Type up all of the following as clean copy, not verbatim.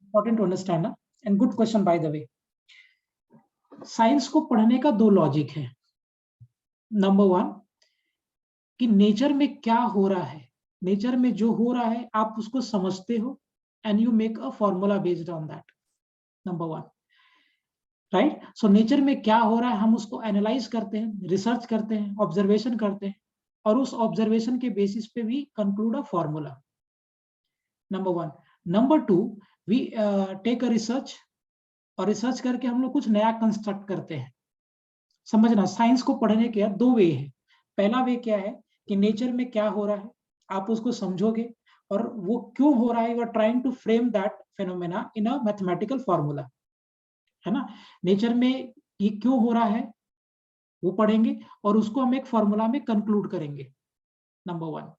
important to understand ना, and good question by the way. Science को पढ़ने का दो लॉजिक है. नंबर वन कि नेचर में क्या हो रहा है, नेचर में जो हो रहा है आप उसको समझते हो and you make a formula based on that. Number one, right. So nature में क्या हो रहा है हम उसको एनालाइज करते हैं, रिसर्च करते हैं, ऑब्जर्वेशन करते हैं और उस ऑब्जर्वेशन के बेसिस पे भी conclude a formula. Number one. Number two, we take a research और रिसर्च करके हम लोग कुछ नया कंस्ट्रक्ट करते हैं. समझना, साइंस को पढ़ने के दो वे है. पहला वे क्या है कि नेचर में क्या हो रहा है आप उसको समझोगे और वो क्यों हो रहा है, you are trying to frame that phenomena in a mathematical formula, है ना. नेचर में ये क्यों हो रहा है वो पढ़ेंगे और उसको हम एक फॉर्मूला में कंक्लूड करेंगे. Number one.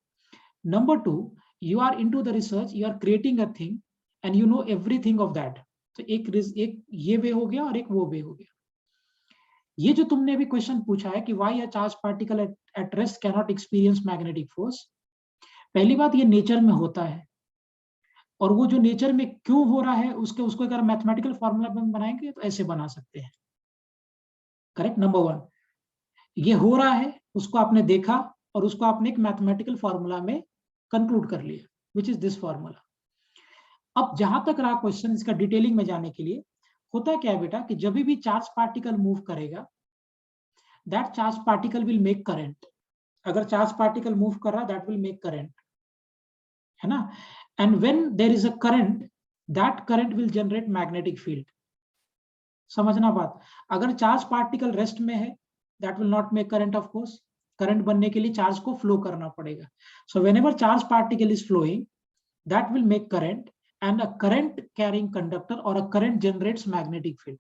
Number two, you are into the research, you are creating a thing and you know everything of that. तो एक ये वे हो गया और एक वो वे हो गया. ये जो तुमने अभी क्वेश्चन पूछा है कि why a charge particle at rest can not experience magnetic force, पहली बात ये नेचर में होता है और वो जो नेचर में क्यों हो रहा है उसको अगर मैथमेटिकल फॉर्मूला बनाएंगे तो ऐसे बना सकते हैं. करेक्ट. नंबर वन, ये हो रहा है उसको आपने देखा और उसको आपने एक मैथमेटिकल फॉर्मूला में कंक्लूड कर लिया, विच इज दिस फॉर्मूला. अब जहां तक रहा क्वेश्चन, इसका डिटेलिंग में जाने के लिए, होता क्या है बेटा कि जब भी चार्ज पार्टिकल मूव करेगा that charge particle will make current. अगर चार्ज पार्टिकल मूव कर रहा दैट विल मेक करंट, है ना. And when there is a current that current will generate magnetic field. समझना बात. अगर चार्ज पार्टिकल रेस्ट में है that will not make current. Of course current बनने के लिए चार्ज को फ्लो करना पड़ेगा. So whenever charge particle is flowing that will make current and a current carrying conductor or a current generates magnetic field.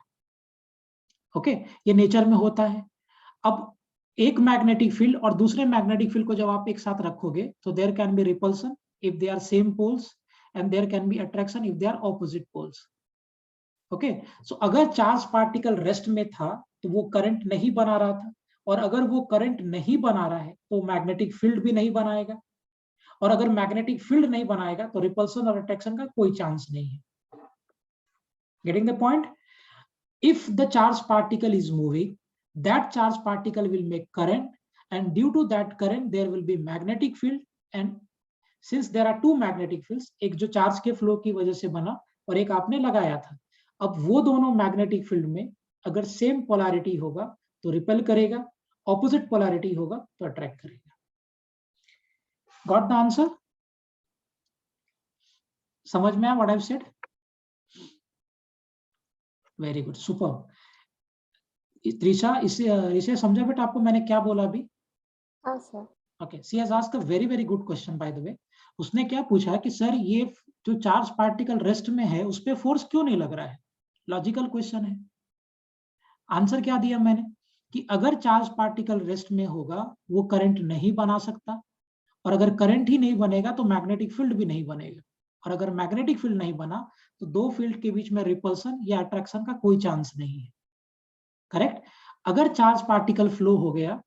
Okay, ये nature में होता है. अब एक मैग्नेटिक फील्ड और दूसरे मैग्नेटिक फील्ड को जब आप एक साथ रखोगे तो there can be repulsion if they are same poles and there can be attraction if they are opposite poles. Okay, so अगर चार्ज पार्टिकल रेस्ट में था तो वो करंट नहीं बना रहा था और अगर वो करंट नहीं बना रहा है तो मैग्नेटिक फील्ड भी नहीं बनाएगा और अगर मैग्नेटिक फील्ड नहीं बनाएगा तो रिपल्सन और अट्रैक्शन का कोई चांस नहीं है. Getting the point. If the charged particle is moving, that charged particle will make current, and due to that current there will be magnetic field. And since there are two magnetic fields, एक जो charge के flow की वजह से बना और एक आपने लगाया था, अब वो दोनों मैग्नेटिक फील्ड में अगर सेम पोलैरिटी होगा तो रिपेल करेगा, ऑपोजिट पोलैरिटी होगा तो अट्रैक्ट करेगा. Got the answer? समझ में आया what I have said? Very good, super. Trisha, इसे समझा बेटा आपको मैंने क्या बोला अभी? हाँ sir. Okay, she has asked a very very good question by the way. उसने क्या पूछा कि सर ये जो चार्ज पार्टिकल रेस्ट में है उस पे फोर्स क्यों नहीं लग रहा है? लॉजिकल क्वेश्चन है. आंसर क्या दिया मैंने कि अगर चार्ज पार्टिकल रेस्ट में होगा वो करंट नहीं बना सकता और अगर करंट ही नहीं बनेगा तो मैग्नेटिक फील्ड भी नहीं बनेगा और अगर मैग्नेटिक फील्ड नहीं बना तो दो फील्ड के बीच में रिपल्सन या अट्रैक्शन का कोई चांस नहीं है. करेक्ट. अगर चार्ज पार्टिकल फ्लो हो गया,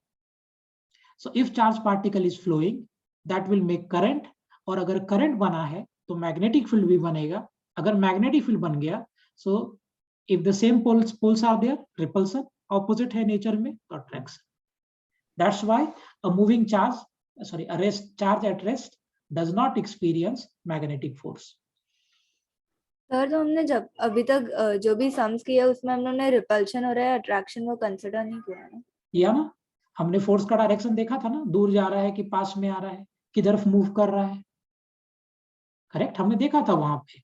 so if charge particle is flowing that will make current और अगर करंट बना है तो मैग्नेटिक फील्ड भी बनेगा. अगर मैग्नेटिक फील्ड बन गया so if the same poles are there, repulsion, opposite है नेचर में तो attraction. That's why a moving charge, a charge at rest does not experience magnetic force. Sir तो हमने जब अभी तक जो भी सम्स किया उसमें हम लोगों ने रिपल्शन और अट्रैक्शन को कंसिडर नहीं किया ना. या ना, हमने फोर्स का डायरेक्शन देखा था ना, दूर जा रहा है कि पास में आ रहा है, किधर मूव कर रहा है. करेक्ट, हमने देखा था वहां पे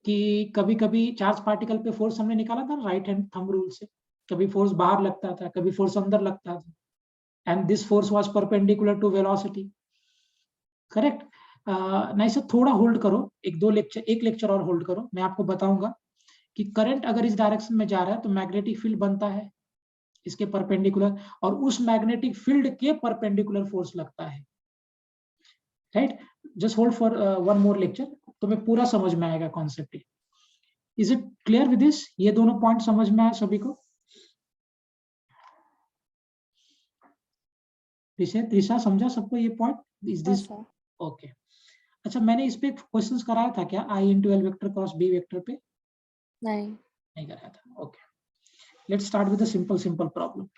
कि कभी कभी चार्ज पार्टिकल पे फोर्स हमने निकाला था राइट हैंड थंब रूल से. कभी फोर्स बाहर लगता था, कभी फोर्स अंदर लगता था. And this force was perpendicular to velocity. Correct. नहीं सर, थोड़ा होल्ड करो, एक लेक्चर और होल्ड करो. मैं आपको बताऊंगा कि करंट अगर इस डायरेक्शन में जा रहा है तो मैग्नेटिक फील्ड बनता है इसके परपेंडिकुलर और उस मैग्नेटिक फील्ड के परपेंडिकुलर फोर्स लगता है. Right. Just hold for one more lecture, तुम्हें पूरा समझ में आएगा concept. Is it clear with this? ये दोनों पॉइंट समझ में आए सभी को? त्रिशा समझा सबको ये पॉइंट? Is this okay? अच्छा, मैंने इस पे क्वेश्चंस कराया था क्या, I into L vector cross B vector पे? नहीं कराया था। Okay, let's start with a simple problem.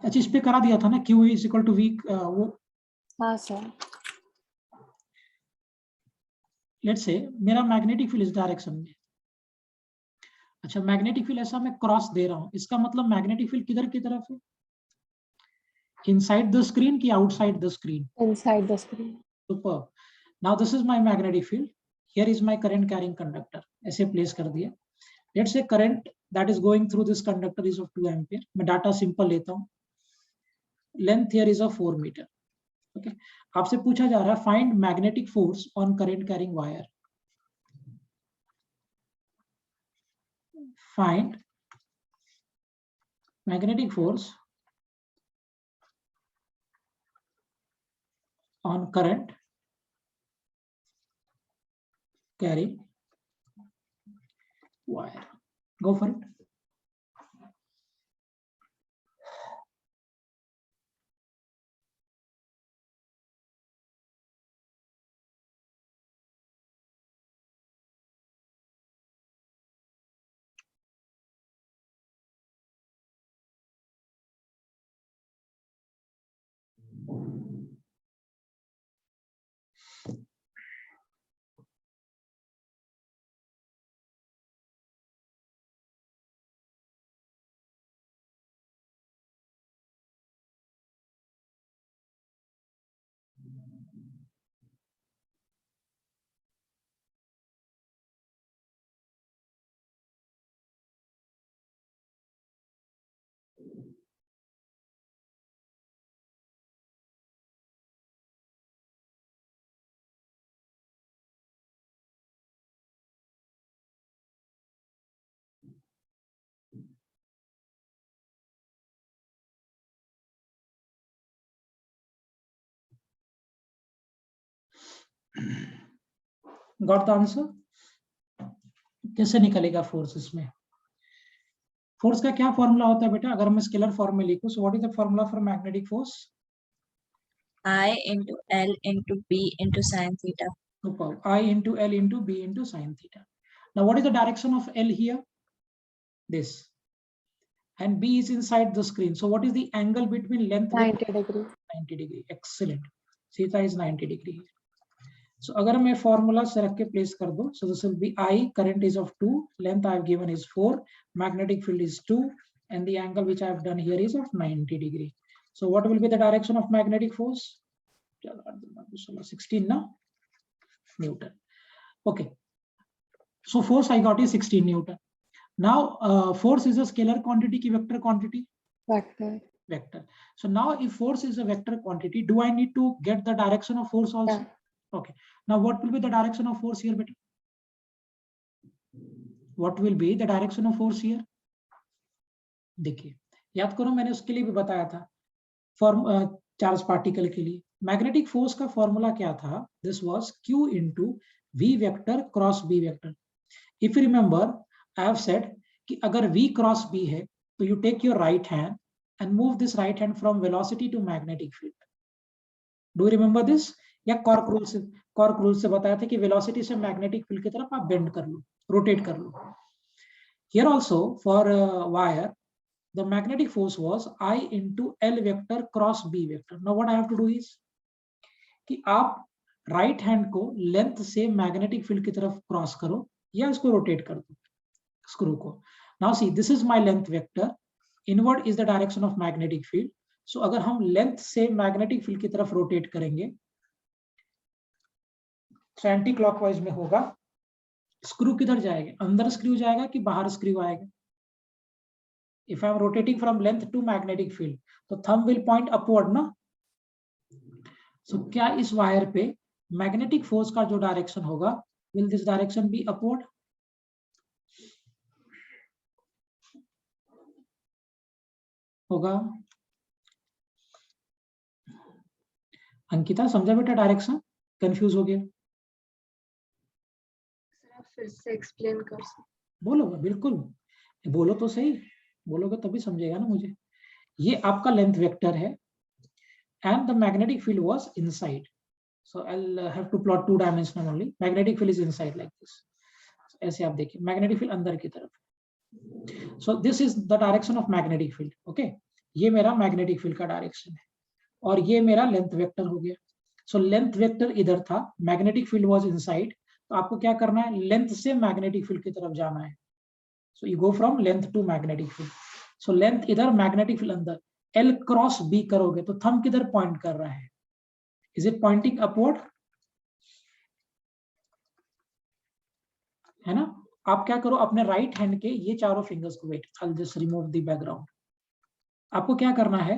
अच्छा, इस पे करा दिया था ना, Q is equal to V, वो हाँ सर। लेट्स से मेरा मैग्नेटिक फील्ड इस डायरेक्शन में। अच्छा, मैग्नेटिक फील्ड ऐसा मैं क्रॉस दे रहा हूं, इसका मतलब मैग्नेटिक फील्ड किधर की तरफ है, इनसाइड द स्क्रीन की outside the screen? Inside the screen. Super. Now this is my magnetic field, here is my current carrying conductor, ऐसे प्लेस कर दिया। Let's say current that is going through this conductor is of 2 ampere. मैं data simple लेता हूं, length here is of 4 metre. Okay, आपसे पूछा जा रहा है find magnetic force on current carrying wire. Find magnetic force on current carrying wire. Go for it. Got the answer? कैसे निकलेगा फोर्स इसमें? फोर्स का क्या फॉर्मूला होता है बेटा, अगर मैं स्केलर फॉर्म में लिखूं, so what is the formula for magnetic force? I into L into B into sin theta. Super. I into L into B into sin theta. Now what is the direction of L here? This. And B is inside the screen. So what is the angle between length? 90 degree. 90 degree. Excellent. Theta is 90 degree. So अगर मैं formula से रख के place कर दूं, so this will be I, current is of 2, length I have given is 4, magnetic field is 2, and the angle which I have done here is of 90 degree. So what will be the direction of magnetic force? 16 now, Newton. Okay, so force I got is 16 Newton. Now force is a scalar quantity ki vector quantity? Vector. Vector. So now if force is a vector quantity, do I need to get the direction of force also? Yeah. Okay. Now what will be the direction of force here, beta? What will be the direction of force here? देखिए, याद करो मैंने उसके लिए भी बताया था, form charge particle के लिए मैग्नेटिक फोर्स का फॉर्मूला क्या था? This was Q into V vector cross B vector. If you remember, I have said कि अगर V क्रॉस B है तो you take your right hand and move this right hand from velocity to magnetic field. Do you remember this? या cork rule से बताया था कि velocity से मैग्नेटिक फील्ड की तरफ आप बेंड कर लो, रोटेट कर लो. Here also for wire, the magnetic force was I into L vector cross B vector. Now what I have to do is कि आप राइट हैंड को लेंथ से मैग्नेटिक फील्ड की तरफ क्रॉस करो या इसको रोटेट कर दो स्क्रू को. Now see, this is my length vector, inward is the direction of magnetic field. So अगर हम लेंथ से मैग्नेटिक फील्ड की तरफ रोटेट करेंगे तो एंटी क्लॉकवाइज में होगा. स्क्रू किधर जाएगा, अंदर स्क्रू जाएगा कि बाहर स्क्रू आएगा? If I am rotating from length to magnetic field तो थंब विल पॉइंट अपवर्ड ना. सो क्या इस वायर पे मैग्नेटिक फोर्स का जो डायरेक्शन होगा, will this direction be upward? होगा. अंकिता समझा बेटा डायरेक्शन? कंफ्यूज हो गया? फिर से एक्सप्लेन कर सकते? बोलो बिल्कुल, बोलो तो सही, बोलोगे तभी समझेगा ना मुझे. ये आपका लेंथ वेक्टर है and the magnetic field was inside. So I'll have to plot 2-dimensional only. Magnetic field is inside like this. ऐसे आप देखिए मैग्नेटिक फील्ड अंदर की तरफ. So this is the direction of magnetic field. Okay, ये मेरा magnetic field का direction है और ये मेरा लेंथ वेक्टर हो गया. सो लेंथ वेक्टर इधर था, मैग्नेटिक फील्ड वाज इनसाइड, तो आपको क्या करना है, लेंथ से मैग्नेटिक फील्ड की तरफ जाना है. So you go from length to magnetic field. So length इधर, मैग्नेटिक फील्ड अंदर. एल क्रॉस बी करोगे तो थंब किधर पॉइंट कर रहा है? Is it pointing upward? है ना. आप क्या करो, अपने राइट हैंड के ये चारों फिंगर्स को, wait I will just remove the background. आपको क्या करना है,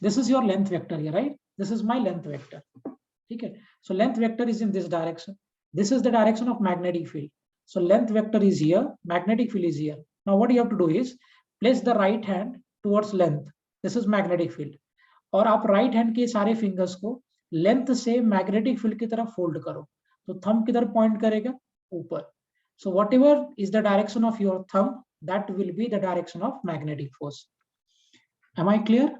this is your length vector here, right? This is my length vector. ठीक है. So length vector is in this direction. This is the direction of magnetic field. So length vector is here, magnetic field is here. Now what you have to do is place the right hand towards length. This is magnetic field. और आप right hand के सारे fingers को length से magnetic field की तरफ fold करो. तो थंब किधर पॉइंट करेगा? ऊपर. So whatever is the direction of your thumb, that will be the direction of magnetic force. Am I clear?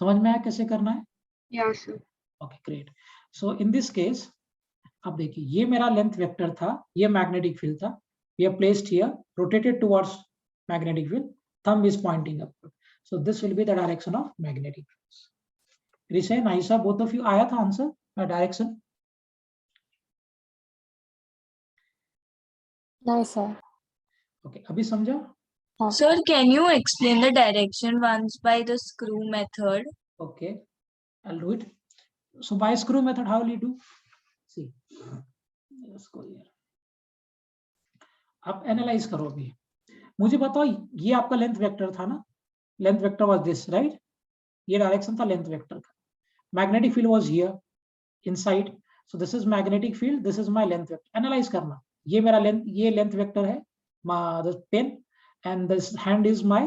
समझ में आया कैसे करना है? Yes, sir. Okay, great. So in this case अब देखिए, ये मेरा लेंथ वेक्टर था, ये मैग्नेटिक फील्ड था. We have placed here, rotated towards magnetic field, thumb is pointing upward. So this will be the direction of magnetic force. रिसेन, Ayesha, both of you आया था answer direction? नहीं सर. ओके, अभी समझा? Sir, can you explain the direction once by the screw method? Okay, I'll do it. So by screw method, how will you do? See, let's go here. आप analyse करो अभी. मुझे बताओ, ये आपका लेंथ वेक्टर था ना? Length vector was this, right? ये डायरेक्शन था लेंथ वेक्टर का. Magnetic field was here inside. So this is magnetic field, this is my length vector. Analyse करना. ये मेरा लेंथ, ये लेंथ वेक्टर है, the pen, and this hand is my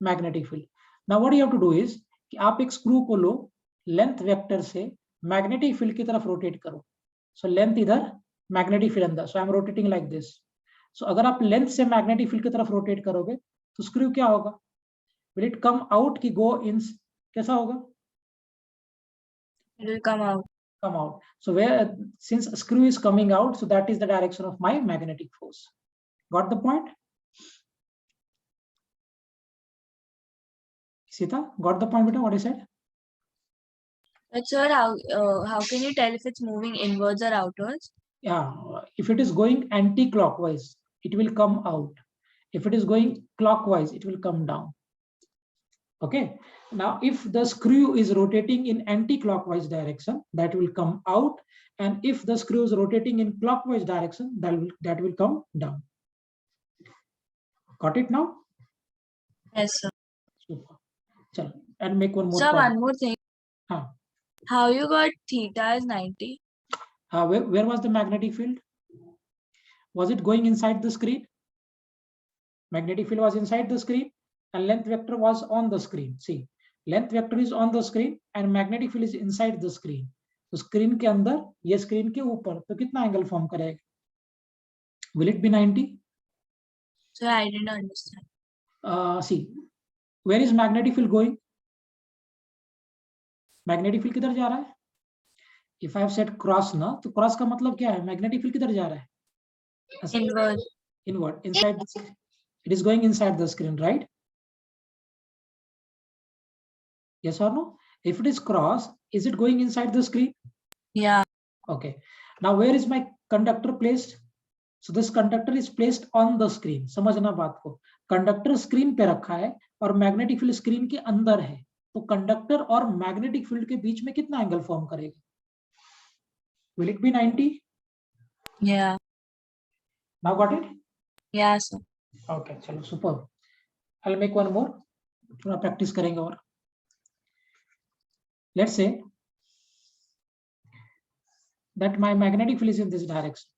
magnetic field. Now what you have to do is कि आप एक screw को लो, लेंथ वेक्टर से मैग्नेटिक फील्ड की तरफ रोटेट करो. सो लेंथ इधर, मैग्नेटिक फील्ड अंदर. So I am rotating like this. So अगर आप लेंथ से मैग्नेटिक फील्ड की तरफ रोटेट करोगे तो स्क्रू क्या होगा? विल इट कम आउट की गो इन? कैसा होगा? It will come out. Come out. So where, since screw is coming out, so that is the direction of my magnetic force. Got the point? Sita, got the point, beta, what I said? But sir, how can you tell if it's moving inwards or outwards? Yeah, if it is going anti-clockwise, it will come out. If it is going clockwise, it will come down. Okay. Now, if the screw is rotating in anti-clockwise direction, that will come out. And if the screw is rotating in clockwise direction, that will come down. Got it now? Yes, sir. Super. Chalo, and make one more Sir, point. one more thing. Huh. How you got theta is 90? Where was the magnetic field? Was it going inside the screen? Magnetic field was inside the screen and length vector was on the screen. See, length vector is on the screen and magnetic field is inside the screen. तो screen के अंदर, ये screen के ऊपर, तो कितना angle form करेगा? Will it be 90? Sir, I didn't understand. See, where is magnetic field going? Magnetic field किधर जा रहा है? If I have said cross ना, तो cross का मतलब क्या है? Magnetic field किधर जा रहा है? Inward. Inward, inside the screen. It is going inside the screen, right? Yes or no? If it is cross, is it going inside the screen? Yeah. Okay. Now where is my conductor placed? So this conductor is placed on the screen. समझना बात को. Conductor screen पे रखा है और magnetic field screen के अंदर है. तो conductor और magnetic field के बीच में कितना angle form करेगा? Will it be 90? Yeah. Now got it? Yeah, sir. Okay, चलो super. I'll make one more. थोड़ा practice करेंगे और. Let's say that my magnetic field is in this direction.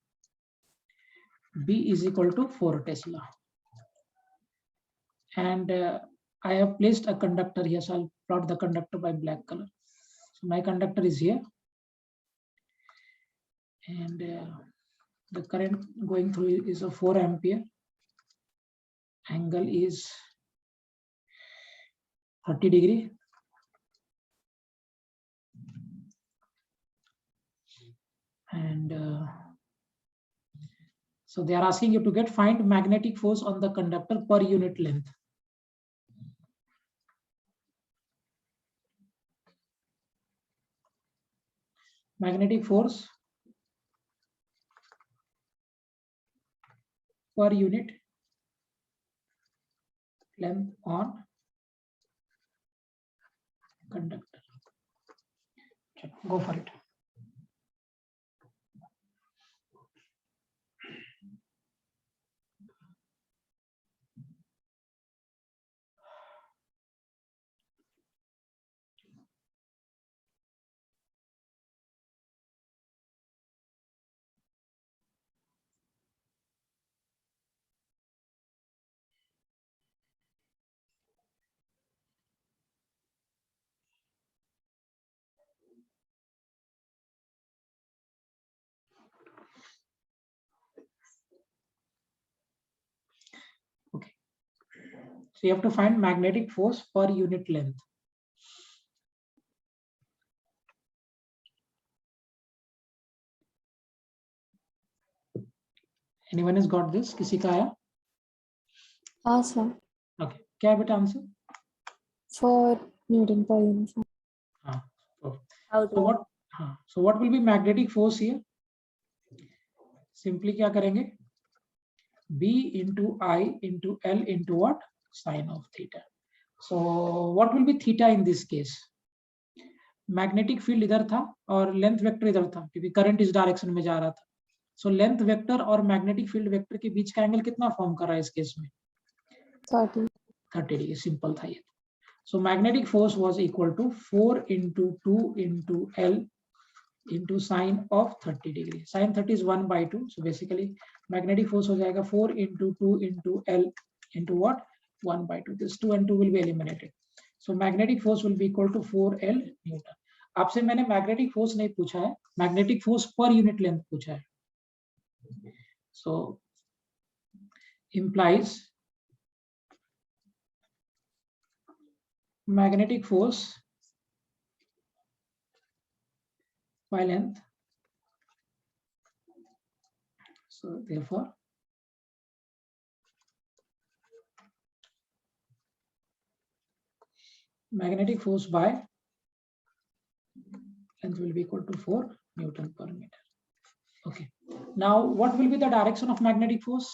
B is equal to 4 Tesla. And I have placed a conductor here, so I'll plot the conductor by black color. So my conductor is here. And the current going through is a 4 ampere. Angle is 30 degree. And so they are asking you to get find magnetic force on the conductor per unit length. Magnetic force per unit length on conductor. Go for it. Okay. So you have to find magnetic force per unit length. Anyone has got this? किसी का आया? हाँ sir, Okay. क्या है बेटा answer? 4 Newton per unit. हाँ. So Outward. what will be magnetic force here? Simply क्या करेंगे? B into I into L into what? Sine of theta. So what will be theta in this case? Magnetic field इधर था और length vector इधर था क्योंकि current इस direction में जा रहा था. सो लेंथ वेक्टर और मैग्नेटिक फील्ड वेक्टर के बीच का एंगल कितना फॉर्म कर रहा है इस केस में? 30. 30 डिग्री. सिंपल था ये. So magnetic force was equal to 4 into 2 into L into sine of 30 degree. sin 30 is 1/2. So basically magnetic force हो जाएगा 4 into 2 into L into what? 1/2. This 2 and 2 will be eliminated. So magnetic force will be equal to 4L Newton. आपसे मैंने magnetic force नहीं पूछा है, magnetic force per unit length पूछा है. So implies magnetic force by length. So therefore magnetic force by length will be equal to 4 Newton per meter. Okay. Now what will be the direction of magnetic force?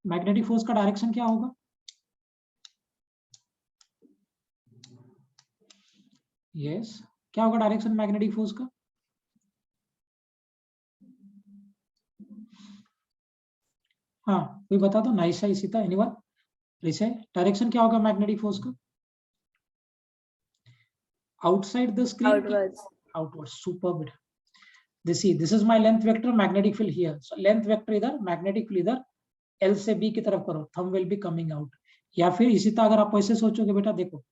Magnetic force का direction क्या होगा? Yes, क्या होगा direction magnetic force का? हाँ, कोई बता दो. नाइसा, इशिता, एनीवन? रिसे, डायरेक्शन क्या होगा मैग्नेटिक फोर्स का? Outside the screen. Outwards. Outwards. Superb. This is my length vector, magnetic field here. So length vector इधर, magnetic field इधर. L से B की तरफ करो, thumb will be coming out. या फिर इसी तरह अगर आप ऐसे सोचोगे बेटा, देखो.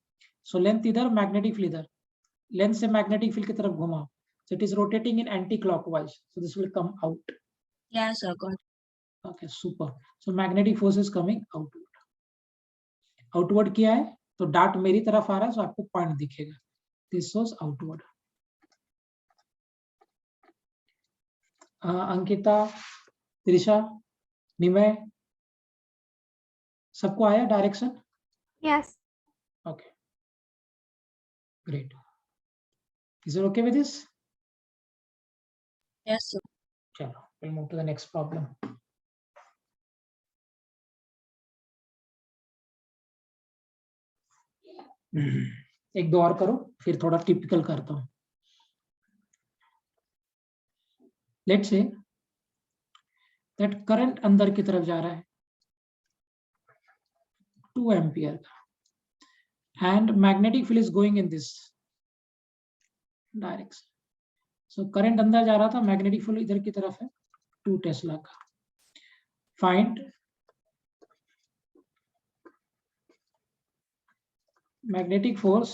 So length इधर, magnetic field इधर. Length से magnetic field की तरफ घुमाओ. So it is rotating in anti-clockwise. So this will come out. Yes, sir. Got it. Okay, super. So magnetic force is coming outward. Outward क्या है? तो dart मेरी तरफ आ रहा है, so आपको पॉइंट दिखेगा. This was outward. Ankita, Trisha, निमय, सबको आया direction? Yes. Okay. Great. Is it okay with this? Yes, sir. Chalo, we'll move to the next problem. एक दो और करो, फिर थोड़ा टिपिकल करता हूं. Let's say that current अंदर की तरफ जा रहा है 2 एम्पियर का, and magnetic field is going in this direction. So current अंदर जा रहा था, magnetic field इधर की तरफ है 2 टेस्ला का. Find magnetic force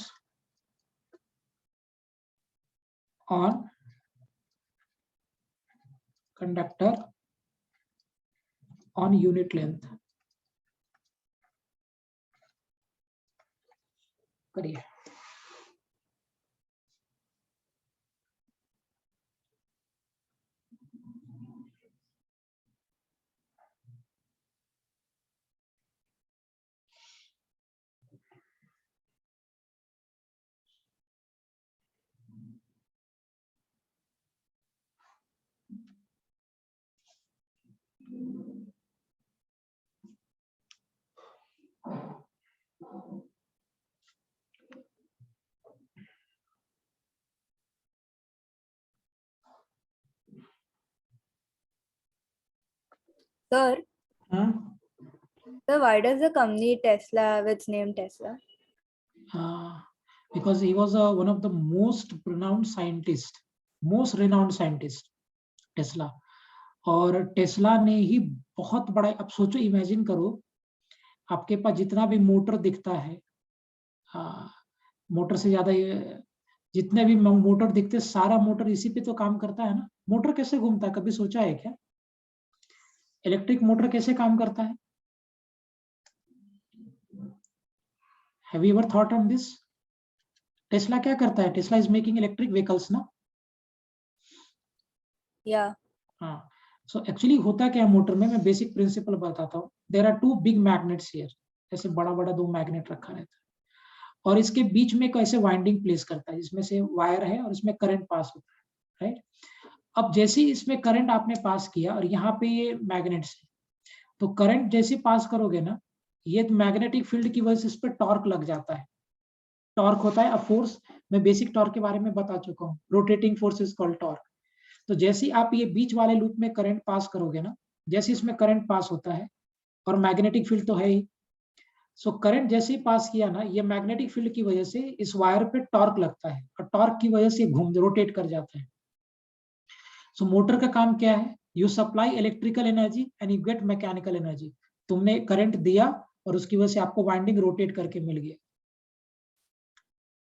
on conductor on unit length. करिए. Sir, हाँ, so why does the company Tesla have its name Tesla? because he was one of the most renowned scientist, Tesla. और Tesla ने ही बहुत बड़ा, अब सोचो, imagine करो, आपके पास जितना भी मोटर दिखता है, मोटर से ज्यादा जितने भी मोटर दिखते, सारा मोटर इसी पे तो काम करता है ना। मोटर कैसे घूमता है, कभी सोचा है क्या? इलेक्ट्रिक मोटर कैसे काम करता है? Have you ever thought on this? Tesla क्या करता है? Tesla is making electric vehicles ना। Yeah. हाँ, सो एक्चुअली होता क्या है मोटर में, मैं बेसिक प्रिंसिपल बताता हूँ। There are two big magnets here, ऐसे बड़ा बड़ा दो मैग्नेट रखा रहता है, और इसके बीच में कैसे वाइंडिंग प्लेस करता है, जिसमें से वायर है और इसमें करंट पास होता है, राइट। अब जैसे ही इसमें करंट आपने पास किया और यहाँ पे ये मैग्नेट्स है, तो करंट जैसे पास करोगे ना, ये मैग्नेटिक फील्ड की वजह से इस पर टॉर्क लग जाता है। टॉर्क होता है अ फोर्स, मैं बेसिक टॉर्क के बारे में बता चुका हूँ, rotating force is called torque. तो जैसे आप ये बीच वाले लूप में करंट पास करोगे ना, जैसे इसमें करंट पास होता है, और मैग्नेटिक फील्ड तो है ही, सो करंट जैसे ही पास किया ना, ये मैग्नेटिक फील्ड की वजह से इस वायर पे टॉर्क लगता है, और टॉर्क की वजह से घूम रोटेट कर जाता है। सो मोटर का काम क्या है? You supply electrical energy and you get mechanical energy. तुमने करंट दिया और उसकी वजह से आपको वाइंडिंग रोटेट करके मिल गया।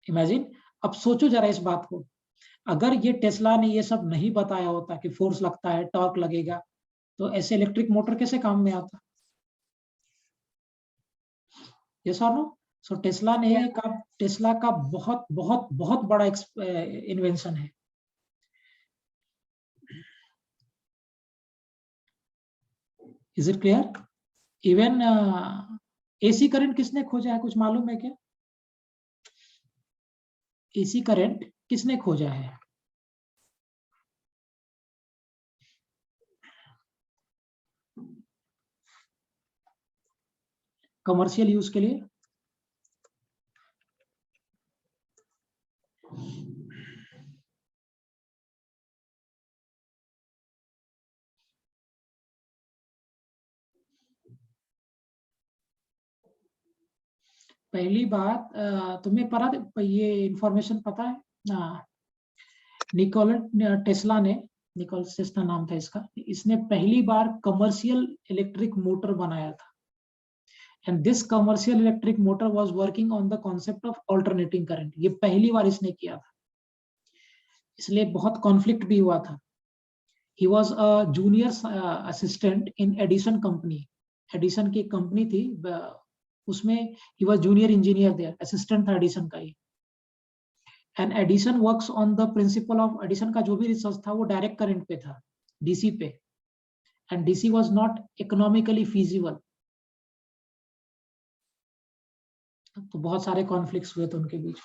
इमेजिन, अब सोचो जरा इस बात को, अगर ये टेस्ला ने ये सब नहीं बताया होता कि फोर्स लगता है, टॉर्क लगेगा, तो ऐसे इलेक्ट्रिक मोटर कैसे काम में आता? यस और नो? सो टेस्ला का बहुत बहुत बहुत बड़ा इन्वेंशन है। Is it clear? Even AC current किसने खोजा है, कुछ मालूम है क्या? एसी करंट किसने खोजा है? कमर्शियल यूज के लिए? पहली बात, तुम्हें पता, ये इंफॉर्मेशन पता है ना, निकोला टेस्ला ने, निकोला टेस्ला नाम था इसका, इसने पहली बार कमर्शियल इलेक्ट्रिक मोटर बनाया था। And this commercial electric motor was working on the concept of alternating current. ये पहली बार इसने किया था, इसलिए बहुत कॉन्फ्लिक्ट भी हुआ था। He was a junior assistant in Edison company. Edison की कंपनी थी, उसमें ही was junior engineer there, assistant था एडिसन का ही। And Edison works on the principle of, Edison का जो भी रिसर्च था वो डायरेक्ट करंट पे था, डीसी पे, and DC was not economically feasible. तो बहुत सारे कॉन्फ्लिक्ट्स हुए थे उनके बीच।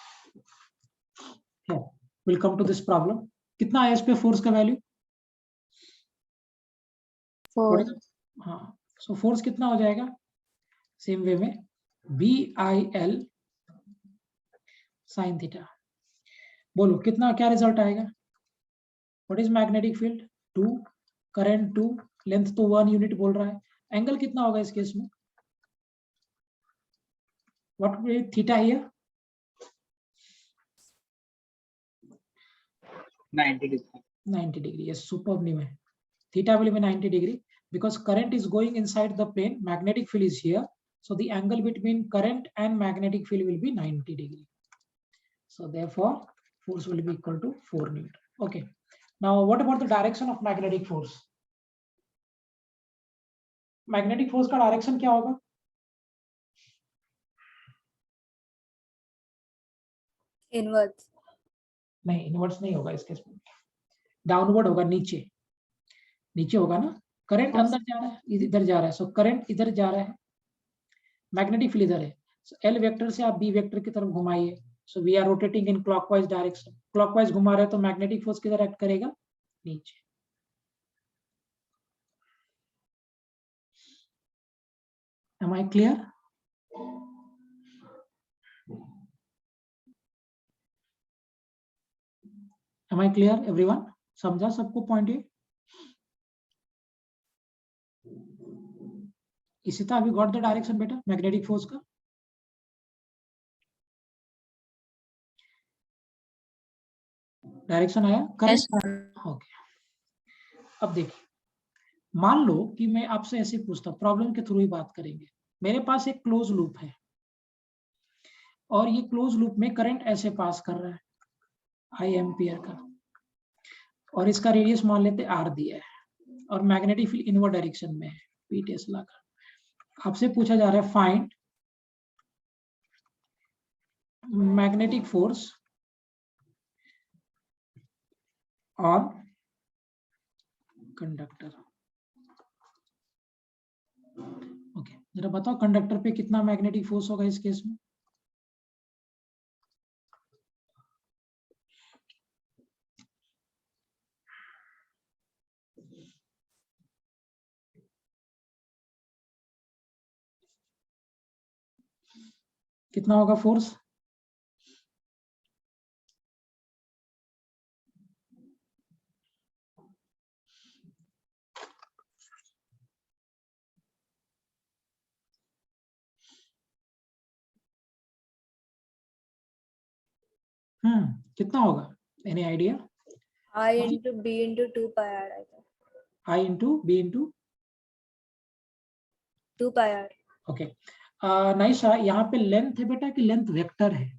Will come to this problem. कितना आया इस पे फोर्स का वैल्यू? 4. हाँ, सो फोर्स कितना हो जाएगा? सेम वे में B I L sine theta. बोलो कितना, क्या रिजल्ट आएगा? What is magnetic field? 2, current 2, length तो 1 यूनिट बोल रहा है। एंगल कितना होगा इस केस में? What theta here? 90 degree. 90 degree. Yes, superb name है. Theta will be 90 degree because current is going inside the plane. Magnetic field is here. So the angle between current and magnetic field will be 90 degree. So therefore, force will be equal to 4 Newton. Okay. Now, what about the direction of magnetic force? Magnetic force का direction क्या होगा? Inwards. नहीं, inwards नहीं होगा इस case में, downward होगा, नीचे नीचे होगा ना। करंट अंदर जा रहा है, इधर जा रहा है, सो करंट इधर जा रहा है, मैग्नेटिक फील्ड इधर है। सो एल वेक्टर से आप बी वेक्टर की तरफ घुमाइए। So we are rotating in clockwise direction, clockwise घुमा रहे हैं तो मैग्नेटिक फोर्स किधर एक्ट करेगा? नीचे। Am I clear? Am I clear everyone? समझा सबको पॉइंट ये? Isita, have you got the direction better? Magnetic force का डायरेक्शन आया? करेक्ट। ओके, अब देखिए, मान लो कि मैं आपसे ऐसे पूछता, प्रॉब्लम के थ्रू ही बात करेंगे। मेरे पास एक क्लोज लूप है और ये क्लोज लूप में करंट ऐसे पास कर रहा है आई एम्पियर का, और इसका रेडियस मान लेते आर दिया है और मैग्नेटिक फील्ड इनवर्ड डायरेक्शन में है पी टेस्ला का। आपसे पूछा जा रहा है find magnetic force on conductor. Okay, जरा बताओ कंडक्टर पे कितना मैग्नेटिक फोर्स होगा इस केस में? कितना होगा फोर्स? कितना होगा? Any idea? I into B into 2 pi r, I think. I into B into 2 pi r. Okay. Naisa, यहाँ पे लेंथ है बेटा कि लेंथ वेक्टर है?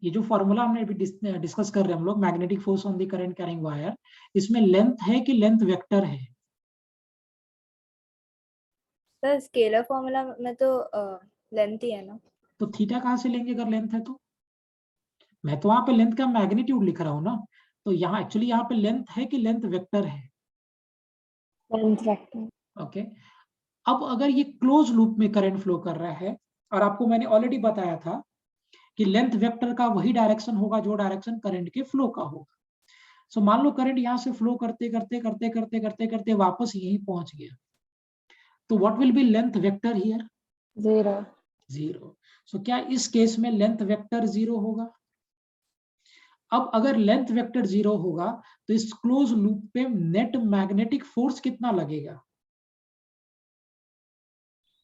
ये जो फॉर्मूला हमने अभी डिस्कस कर रहे हैं हम लोग, magnetic force on the current carrying wire, इसमें लेंथ है कि लेंथ वेक्टर है? सर स्केलर फॉर्मूला में तो लेंथ ही है ना। तो थीटा कहाँ से लेंगे अगर लेंथ है तो? मैं तो वहां पे लेंथ का मैग्नीट्यूड लिख रहा हूँ ना, तो यहाँ एक्चुअली यहाँ पे लेंथ है कि लेंथ वेक्टर है? Length vector. ओके, अब अगर ये क्लोज लूप में करंट फ्लो कर रहा है, और आपको मैंने ऑलरेडी बताया था कि लेंथ वेक्टर का वही डायरेक्शन होगा जो डायरेक्शन करंट के फ्लो का होगा। सो मान लो करंट यहाँ से फ्लो करते करते करते करते करते करते वापस यहीं पहुंच गया, तो what will be length vector here? 0। 0। सो क्या इस केस में लेंथ वेक्टर 0 होगा? अब अगर लेंथ वेक्टर 0 होगा तो इस क्लोज लूप पे नेट मैग्नेटिक फोर्स कितना लगेगा?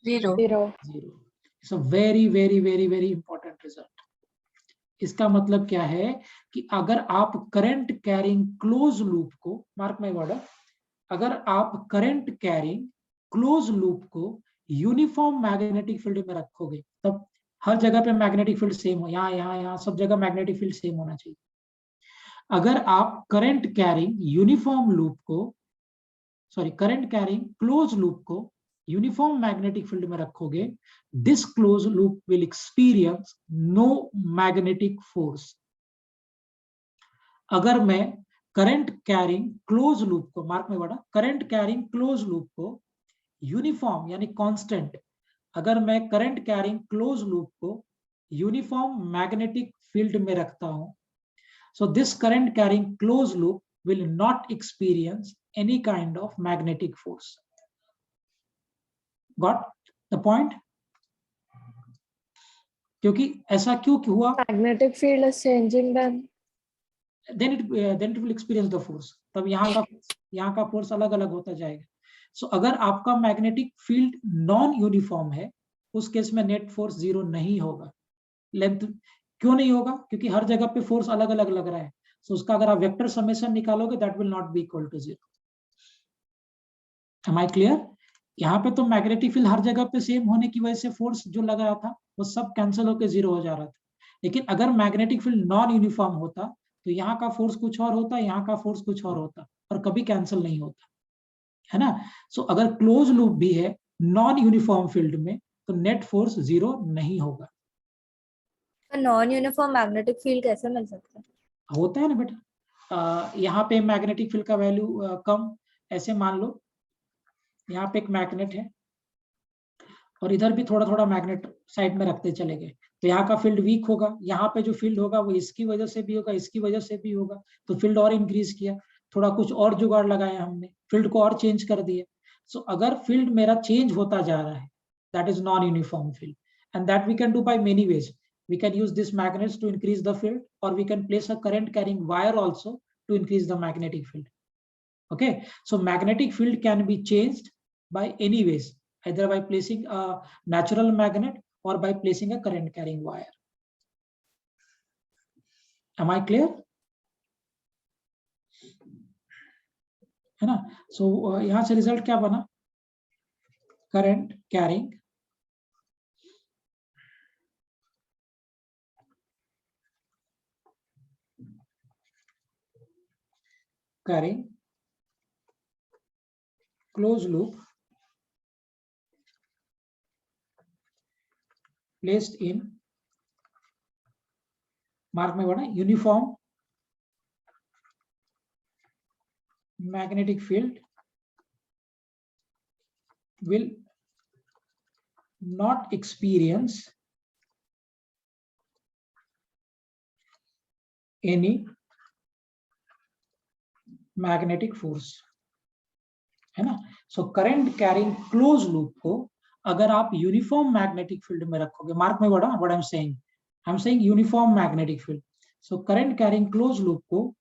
0। 0। It's a very very very very important result. इसका मतलब क्या है कि अगर आप करंट कैरिंग क्लोज लूप को, मार्क माय वर्ड, अगर आप करंट कैरिंग क्लोज लूप को यूनिफॉर्म मैग्नेटिक फील्ड में रखोगे, तब हर जगह पे मैग्नेटिक फील्ड सेम हो, यहाँ यहाँ यहाँ सब जगह मैग्नेटिक फील्ड सेम होना चाहिए। अगर आप करंट कैरिंग यूनिफॉर्म लूप को, sorry current carrying close loop को यूनिफॉर्म मैग्नेटिक फील्ड में रखोगे, this close loop will experience no magnetic force. अगर मैं करंट कैरिंग क्लोज लूप को, mark my word, current carrying close loop को uniform यानी constant, अगर मैं करंट कैरिंग क्लोज लूप को यूनिफॉर्म मैग्नेटिक फील्ड में रखता हूं, so this current carrying closed loop will not experience any kind of magnetic force. Got the point? क्योंकि ऐसा क्यों हुआ? Magnetic field is changing then it will experience the force. तब यहाँ का फोर्स अलग अलग होता जाएगा। सो अगर आपका मैग्नेटिक फील्ड नॉन यूनिफॉर्म है, उस केस में नेट फोर्स 0 नहीं होगा। लेंथ क्यों नहीं होगा? क्योंकि हर जगह पे फोर्स अलग अलग लग रहा है। सो उसका अगर आप वेक्टर समेशन निकालोगे, that will not be equal to 0। Am I clear? यहाँ पे तो मैग्नेटिक फील्ड हर जगह पे सेम होने की वजह से फोर्स जो लग रहा था वो सब कैंसिल होकर 0 हो जा रहा था। लेकिन अगर मैग्नेटिक फील्ड नॉन यूनिफॉर्म होता तो यहाँ का फोर्स कुछ और होता, यहाँ का फोर्स कुछ और होता, और कभी कैंसिल नहीं होता, है ना? सो अगर क्लोज लूप भी है नॉन यूनिफॉर्म फील्ड में, तो नेट फोर्स 0 नहीं होगा। नॉन यूनिफॉर्म मैग्नेटिक फील्ड कैसे मिल सकता है? होता है ना बेटा, यहाँ पे मैग्नेटिक फील्ड का वैल्यू कम, ऐसे मान लो यहाँ पे एक मैग्नेट है और इधर भी थोड़ा थोड़ा मैग्नेट साइड में रखते चले गए, तो यहाँ का फील्ड वीक होगा, यहाँ पे जो फील्ड होगा वो इसकी वजह से भी होगा, इसकी वजह से भी होगा, तो फील्ड और इंक्रीज किया, थोड़ा कुछ और जुगाड़ लगाया हमने, फील्ड को और चेंज कर दिया। सो अगर फील्ड मेरा चेंज होता जा रहा है, that is non uniform field, and that we can do by many ways. We can use this magnets to increase the field, or we can place a current carrying wire also to increase the magnetic field. Okay, so magnetic field can be changed by any ways, either by placing a natural magnet or by placing a current carrying wire. Am I clear? है ना? So यहाँ से result क्या बना? Current carrying closed loop placed in, mark में बना, uniform magnetic field will not experience any magnetic force, है ना? So current carrying closed loop को अगर आप यूनिफॉर्म मैग्नेटिक फील्ड में रखोगे, मार्क में बड़ा what I am saying uniform magnetic field. So current carrying close loop को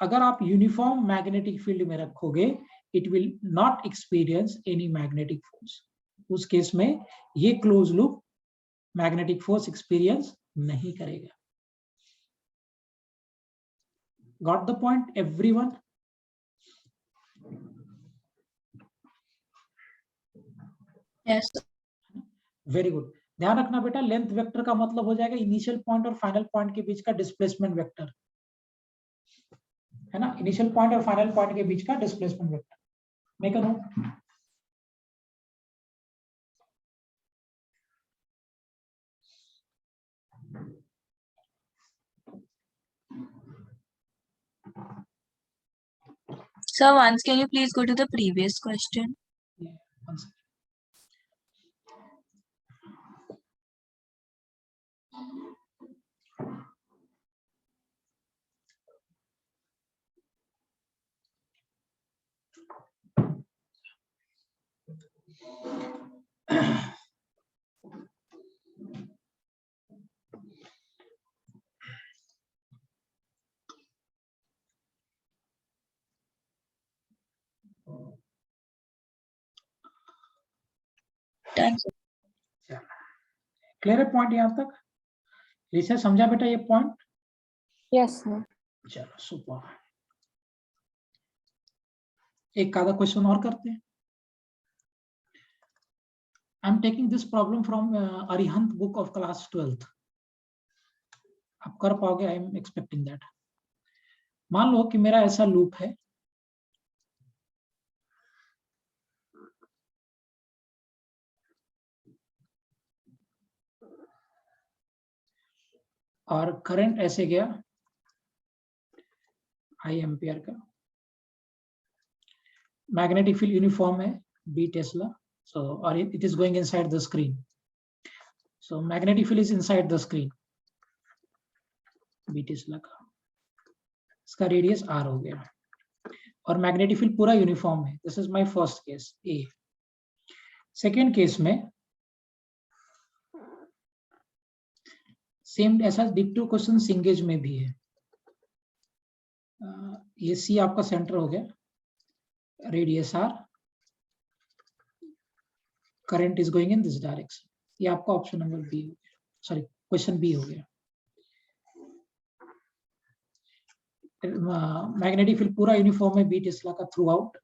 अगर आप यूनिफॉर्म मैग्नेटिक फील्ड में रखोगे, it will not experience any magnetic force. उस केस में ये close loop magnetic force experience नहीं करेगा. Got the point everyone? Yes. Very good. ध्यान रखना बेटा, लेंथ वेक्टर का मतलब हो जाएगा इनिशियल पॉइंट और फाइनल पॉइंट के बीच का डिस्प्लेसमेंट वेक्टर, है ना? इनिशियल पॉइंट और फाइनल पॉइंट के बीच का displacement vector. Make a note. Sir, once can you please go to the previous question? Yeah, one second. Thanks. Clear है पॉइंट यहाँ तक? रिचा समझा बेटा ये पॉइंट? Yes, sir. चलो सुपर. एक आधा क्वेश्चन और करते हैं. आई am taking this problem from Arihant book of class 12th. आप कर पाओगे, आई एम एक्सपेक्टिंग दैट. मान लो कि मेरा ऐसा लूप है, और करंट ऐसे गया आई एम्पियर का, मैग्नेटिक फील्ड यूनिफॉर्म है बी टेस्ला, सो और it is going inside the screen. So magnetic field is inside the screen B tesla का, इसका रेडियस आर हो गया, और मैग्नेटिक फील्ड पूरा यूनिफॉर्म है. This is my first case A. Second case में same ऐसा डिक्टो क्वेश्चन सिंगेज में भी है. ये सी आपका सेंटर हो गया, radius R, current is going in this direction. ये आपका ऑप्शन नंबर बी हो गया, सॉरी क्वेश्चन बी हो गया. मैग्नेटिक फील्ड पूरा यूनिफॉर्म है बी टेस्ला का through out.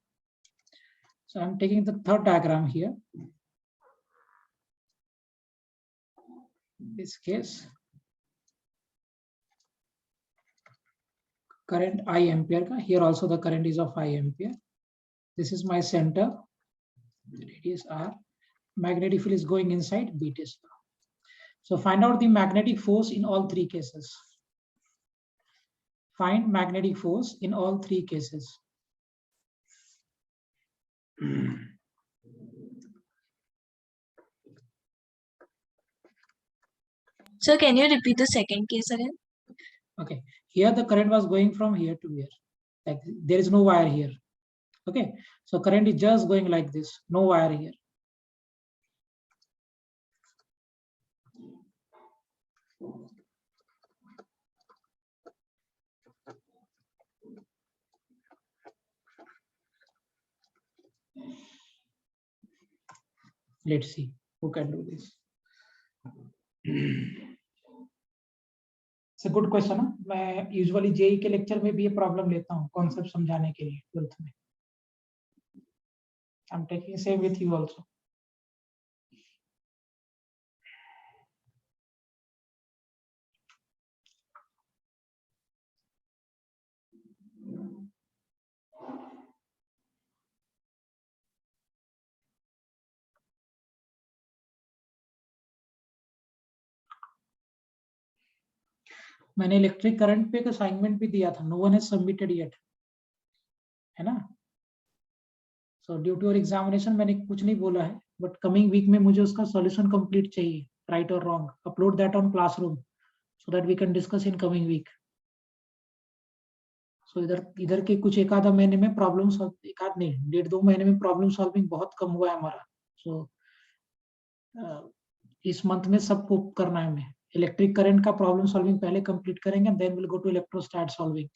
So I am taking the third diagram here. This case current I ampere ka, here also the current is of I ampere. This is my center, radius r, magnetic field is going inside B Tesla. So find out the magnetic force in all three cases. Find magnetic force in all three cases. Sir, can you repeat the second case again? Okay, here the current was going from here to here, like there is no wire here. Okay, so current is just going like this, no wire here. Let's see who can do this. It's a good question. मैं usually JEE के lecture में भी ये problem लेता हूँ concept समझाने के लिए 12th में. I'm taking same with you also. मैंने इलेक्ट्रिक करंट पे एक असाइनमेंट भी दिया था. No one has submitted yet, है ना. So due to your examination मैंने कुछ नहीं बोला है, बट कमिंग वीक में मुझे उसका सॉल्यूशन कंप्लीट चाहिए, राइट और wrong. Upload that on classroom so that we can discuss in coming week. सो इधर के कुछ एक आधा महीने में प्रॉब्लम सॉल्व, एक आध नहीं 1.5-2 महीने में प्रॉब्लम सॉल्विंग बहुत कम हुआ है हमारा. सो इस मंथ में सबको करना है. हमें इलेक्ट्रिक करंट का प्रॉब्लम सॉल्विंग पहले कंप्लीट करेंगे, then will go to electrostat solving.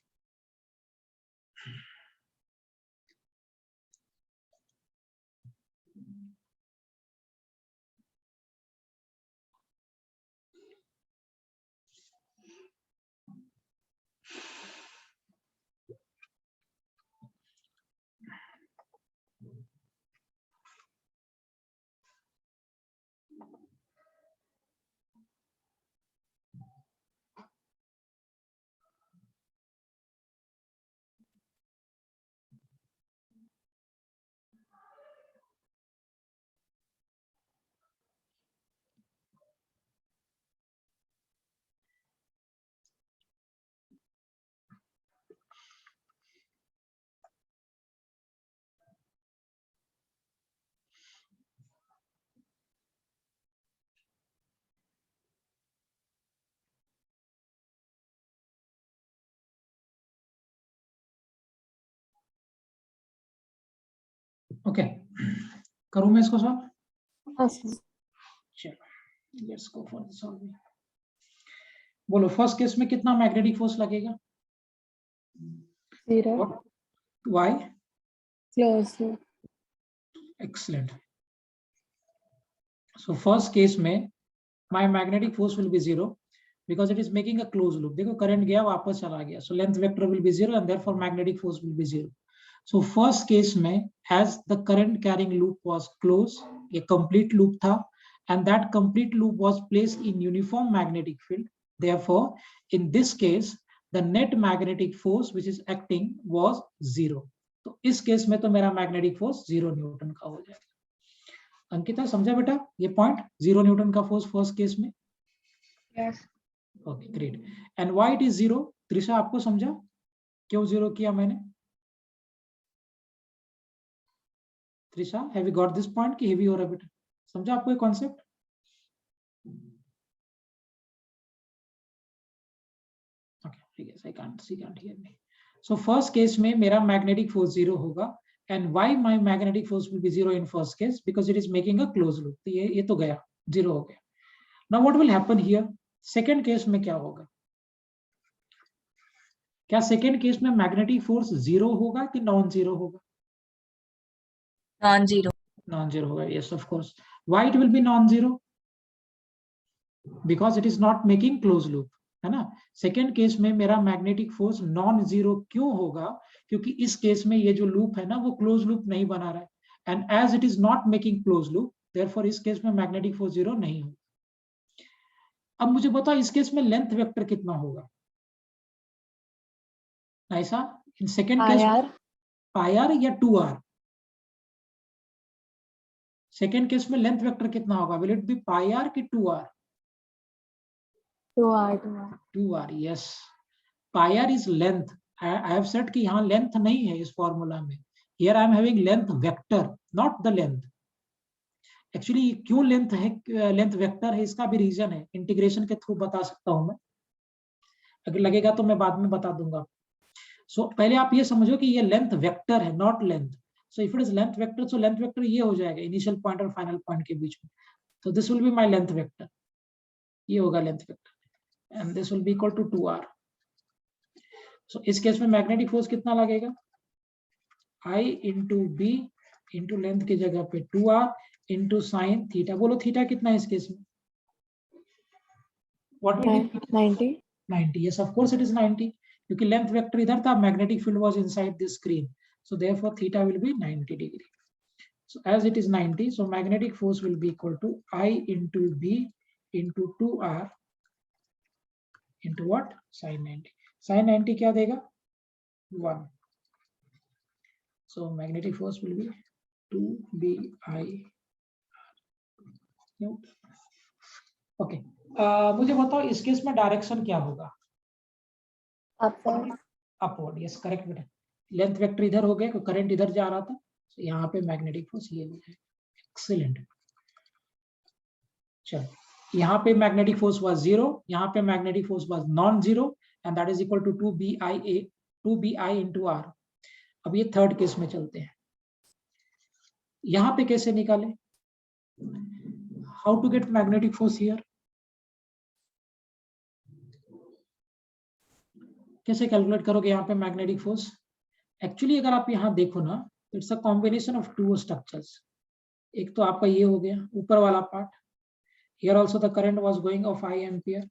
Okay, करूं मैं इसको सॉल्व? चलो let's go for the solving. बोलो फर्स्ट केस में कितना मैग्नेटिक फोर्स लगेगा? 0. Why? Close loop. Excellent. So first case में my magnetic force will be 0 because it is making a closed loop. देखो करंट गया वापस चला गया, so length vector will be 0 and therefore magnetic force will be 0. So first case में as the current carrying loop was closed, ये complete loop था and that complete loop was placed in uniform magnetic field. Therefore, in this case, the net magnetic force which is acting was 0. तो इस case में तो मेरा magnetic force 0 newton का हो जाएगा. अंकिता समझा बेटा ये पॉइंट? 0 न्यूटन का फोर्स फर्स्ट केस में. Yes. Okay great. And why it is 0? Trisha आपको समझा क्यों 0 किया मैंने? Trisha have you got this point कि हेवी हो रहा है बेटा? समझा आपको ये concept? Okay I guess I can't see can't hear me. So first case में मेरा मैग्नेटिक फोर्स 0 होगा. And why my magnetic force will be 0 in first case? Because it is making a closed loop. तो ये तो गया 0 हो गया. Now what will happen here? Second case में क्या होगा? क्या second case में magnetic force 0 होगा कि non-zero होगा? Non-zero. Non-zero होगा. Yes, of course. Why it will be non-zero? Because it is not making closed loop. है ना. सेकेंड केस में मेरा मैग्नेटिक फोर्स नॉन जीरो क्यों होगा? क्योंकि इस केस में ये जो लूप है ना वो क्लोज लूप नहीं बना रहा है. And as it is not making close loop, therefore इस केस में मैग्नेटिक फोर्स 0 नहीं होगा. अब मुझे बताओ इस केस में लेंथ वेक्टर कितना होगा? ऐसा in second case pi R या 2r? सेकेंड केस में लेंथ वेक्टर कितना होगा? Will it be pi R कि 2r? 2r. yes. Pi r is length. I have said कि यहाँ लेंथ नहीं है इस फॉर्मूला में. Here I am having length vector, not the length. Actually क्यों लेंथ है, लेंथ वेक्टर है, इसका भी रीजन है, इंटीग्रेशन के थ्रू बता सकता हूं मैं. अगर लगेगा तो मैं बाद में बता दूंगा. सो पहले आप ये समझो कि ये लेंथ वेक्टर है, not length. So if it is length vector, so length vector ये हो जाएगा इनिशियल पॉइंट और फाइनल पॉइंट के बीच में. तो this will be my length vector. ये होगा length vector and this will be equal to 2r. So इस केस में मैग्नेटिक फोर्स कितना लगेगा? I into b into length की जगह पे 2r into sin theta. बोलो थीटा कितना है इस केस में? What will be 90. 90? Yes, of course it is 90 क्योंकि लेंथ वेक्टर इधर था, magnetic field was inside this screen, so therefore theta will be 90 degree. So as it is 90, so magnetic force will be equal to I into B into 2R into what? Sin 90. Sin 90 क्या देगा? 1. So magnetic force will be 2BI. Okay. मुझे बताओ इस case में direction क्या होगा? Upward. Yes, correct बेटा. Length vector इधर हो गया, करंट इधर जा रहा था, तो यहाँ पे मैग्नेटिक फोर्स ये हो जाएगा. एक्सीलेंट. चलो, यहाँ पे मैग्नेटिक फोर्स वाज 0, यहाँ पे magnetic force was non zero, and that is equal to 2BI into R. अब ये थर्ड केस में चलते हैं. यहाँ पे कैसे निकाले? How to get magnetic force here? कैसे कैलकुलेट करोगे यहाँ पे मैग्नेटिक फोर्स? एक्चुअली अगर आप यहाँ देखो ना, it's a combination of two structures. एक तो आपका ये हो गया ऊपर वाला part, here also the current was going of I ampere,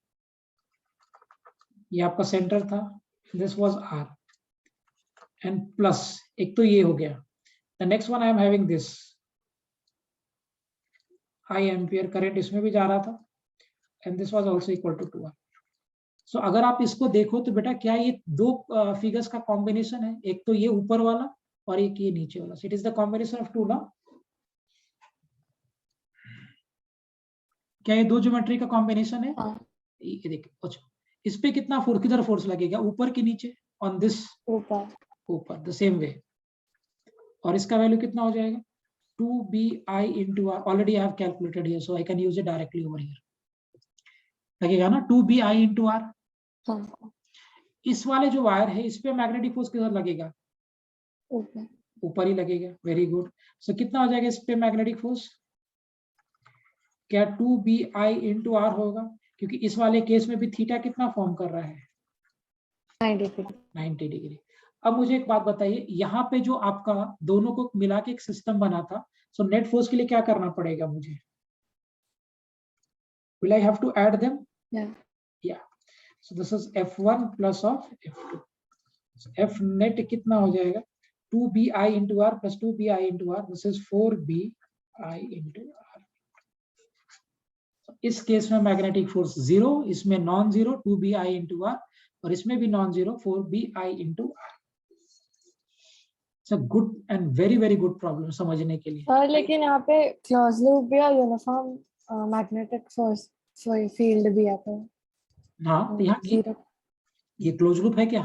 ये आपका सेंटर था, this was R, and plus एक तो ये हो गया. The next one I am having this I ampere, current इसमें भी जा रहा था, and this was also equal to 2R. So अगर आप इसको देखो तो बेटा क्या ये दो फिगर्स का कॉम्बिनेशन है? एक तो ये ऊपर वाला और एक ये नीचे वाला. It is the combination of two ना. क्या ये दो ज्योमेट्री का कॉम्बिनेशन है? ये देखिए. अच्छा, इस पे कितना फोर्स, किधर फोर्स लगेगा, ऊपर के नीचे? ऑन दिस ऊपर, द सेम वे. और इसका वैल्यू कितना हो जाएगा? 2BI into R. Already I have calculated here, so I can use it directly over here. लगेगा ना 2BI into R. इस वाले जो वायर है इस पे मैग्नेटिक फोर्स किधर लगेगा? ऊपर ही लगेगा. Very good. सो कितना हो जाएगा इस पे मैग्नेटिक फोर्स? क्या 2BI into R होगा? क्योंकि इस वाले केस में भी थीटा कितना फॉर्म कर रहा है? 90 डिग्री. अब मुझे एक बात बताइए, यहाँ पे जो आपका दोनों को मिला के एक सिस्टम बना था, सो नेट फोर्स के लिए क्या करना पड़ेगा मुझे? Will I have to add them? Yeah. So this is F1 plus of F2. So F net कितना हो जाएगा? 2BI into R plus 2BI into R. This is 4BI into R. So इस केस में magnetic force 0, इसमें non zero 2BI into R, और इसमें भी non zero 4BI into R. It's a good and very very good problem समझने के लिए. Sir लेकिन यहाँ पे क्लोज लूप भी और यूनिफॉर्म मैग्नेटिक फोर्स फील्ड भी आता है. हाँ, यहाँ ये क्लोज लूप है क्या?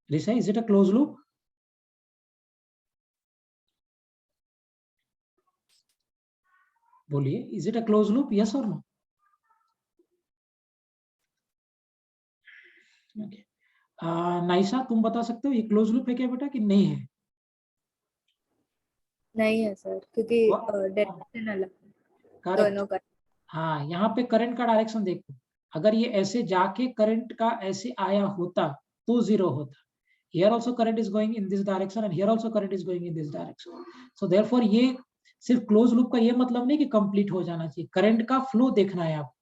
Risa, is it a close loop? बोलिए, is it a close loop? Yes और नो? नाइसा, तुम बता सकते हो ये क्लोज लूप है क्या बेटा कि नहीं है? नहीं है सर, क्योंकि डायरेक्शन अलग है दोनों का. हाँ, यहाँ पे करंट का डायरेक्शन देखो, अगर ये ऐसे जाके करंट का ऐसे आया होता तो जीरो होता. Here also current is going in this direction and here also current is going in this direction. So therefore ये सिर्फ क्लोज लूप का ये मतलब नहीं कि कंप्लीट हो जाना चाहिए, करंट का फ्लो देखना है आपको.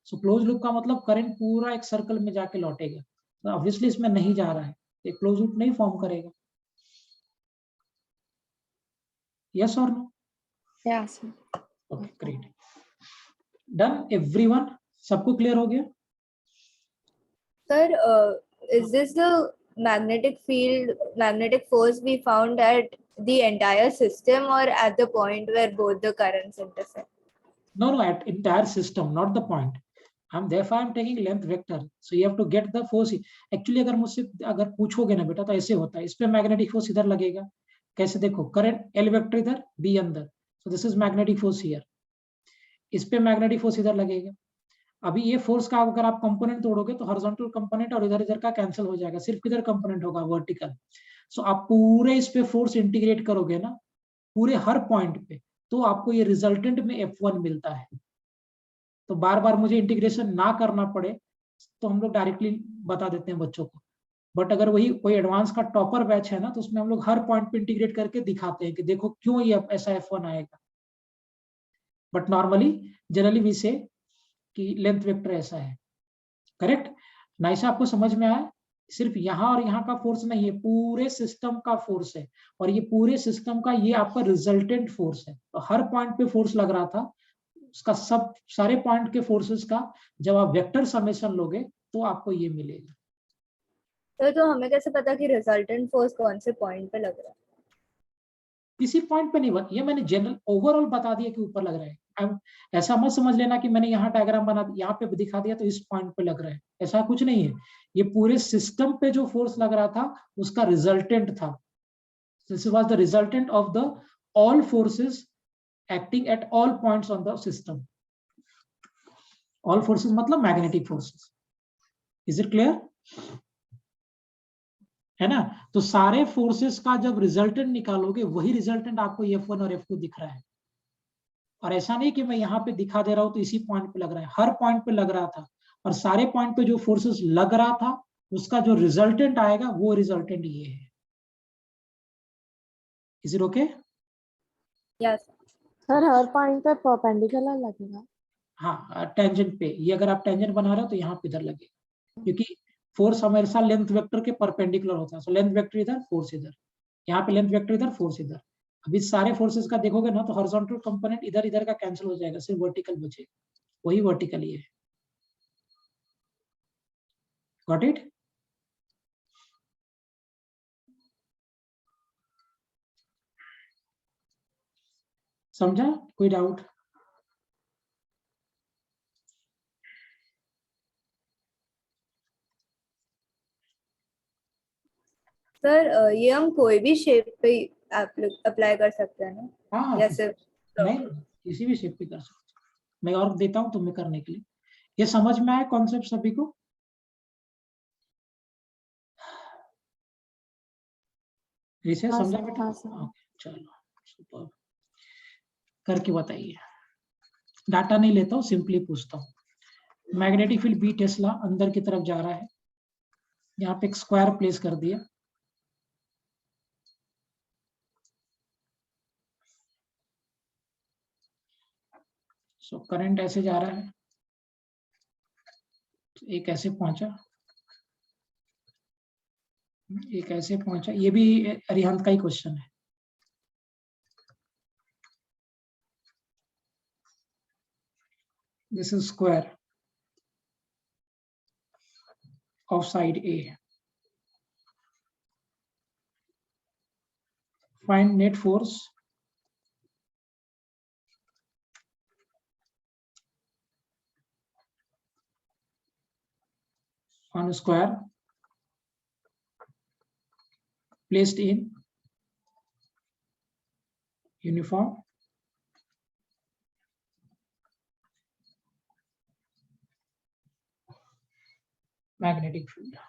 सो क्लोज लूप का मतलब करंट पूरा एक सर्कल में जाके लौटेगा, तो ऑब्वियसली इसमें नहीं जा रहा है, ये क्लोज लूप नहीं फॉर्म करेगा. यस और no? Yes. Okay, great. Done everyone? सबको क्लियर हो गया? Sir, is this the magnetic force we found at the entire system or at the point where both the currents intersect? No, at entire system, not the point. Therefore I'm taking length vector. So you have to get the force. Actually अगर मुझसे अगर पूछोगे ना बेटा तो ऐसे होता है, इस पे मैग्नेटिक फोर्स इधर लगेगा. कैसे? देखो, करंट L वेक्टर इधर, B अंदर, so this is magnetic force here. इस पे मैग्नेटिक फोर्स इधर लगेगा. अभी ये फोर्स का अगर आप कंपोनेंट तोड़ोगे तो हॉरिजॉन्टल कंपोनेंट और इधर का कैंसिल हो जाएगा, सिर्फ किधर कंपोनेंट होगा? वर्टिकल. सो आप पूरे इस पे फोर्स इंटीग्रेट करोगे ना, पूरे हर पॉइंट पे, तो आपको ये रिजल्टेंट में F1 मिलता है. तो बार बार मुझे इंटीग्रेशन ना करना पड़े तो हम लोग डायरेक्टली बता देते हैं बच्चों को, बट अगर वही कोई एडवांस का टॉपर बैच है ना, तो उसमें हम लोग हर पॉइंट पे इंटीग्रेट करके दिखाते हैं कि देखो क्यों ये ऐसा F1 आएगा। बट नॉर्मली जनरली वी से कि लेंथ वेक्टर ऐसा है। करेक्ट? नाइसा आपको समझ में आया? सिर्फ यहाँ और यहाँ का फोर्स नहीं है, पूरे सिस्टम का फोर्स है, और ये पूरे सिस्टम का ये आपका रिजल्टेंट फोर्स है। तो हर पॉइंट पे फोर्स लग रहा था, उसका सब सारे पॉइंट के फोर्सेस का जब आप वेक्टर समेशन लोगे तो आपको ये मिलेगा। तो हमें कैसे पता कि रिजल्टेंट फोर्स कौन से पॉइंट पे लग रहा है? किसी पॉइंट पे नहीं, ये मैंने जनरल ओवरऑल बता दिया कि ऊपर लग रहा है। अब ऐसा मत समझ लेना कि मैंने यहाँ डायग्राम बना दिया, यहाँ पे दिखा दिया तो इस पॉइंट पे लग रहा है, ऐसा कुछ नहीं है। ये पूरे सिस्टम पे जो फोर्स लग रहा था उसका रिजल्टेंट था। This was the resultant of the all forces acting at all points on the system. All forces मतलब magnetic forces. Is it clear? है ना? तो सारे फोर्सेस का जब रिजल्टेंट निकालोगे वही रिजल्टेंट आपको F1 और F2 दिख रहा है। और ऐसा नहीं कि मैं यहाँ पे दिखा दे रहा हूं तो इसी पॉइंट पे लग रहा है, हर पॉइंट पे लग रहा था, और सारे पॉइंट पे जो फोर्सेस लग रहा था उसका जो रिजल्टेंट आएगा वो रिजल्टेंट ये है। Is it okay? Yes sir her point पे परपेंडिकुलर लगेगा? हाँ, टेंजेंट पे, ये अगर आप टेंजेंट बना रहे हो तो यहाँ पे इधर लगेगा, क्योंकि फोर्स हमेशा लेंथ वेक्टर के परपेंडिकुलर होता है। सो लेंथ वेक्टर इधर, फोर्स इधर, यहाँ पे लेंथ वेक्टर इधर, फोर्स इधर। अभी सारे फोर्सेस का देखोगे ना तो हॉरिजॉन्टल कंपोनेंट इधर इधर का कैंसिल हो जाएगा, सिर्फ वर्टिकल बचेगा, वही वर्टिकल ही है। Got it? समझा? कोई डाउट? सर, ये हम कोई भी शेप पे अप्लाई कर सकते हैं ना, हाँ, या सिर्फ नहीं, किसी भी शेप पे कर सकते हो। मैं और देता हूँ तुम्हें करने के लिए। ये समझ में आया कॉन्सेप्ट सभी को? इसे हाँ समझा सर, बेटा? हाँ सर। ओके, चलो सुपर, करके बताइए। डाटा नहीं लेता हूँ, सिंपली पूछता हूँ। मैग्नेटिक फील्ड बी टेस्ला अंदर की तरफ जा रहा है, यहाँ पे एक स्क्वायर प्लेस कर दिया। सो करंट ऐसे जा रहा है, एक ऐसे पहुंचा, एक ऐसे पहुंचा। ये भी अरिहंत का ही क्वेश्चन है। This is square of side A. Find net force on a square placed in uniform magnetic field.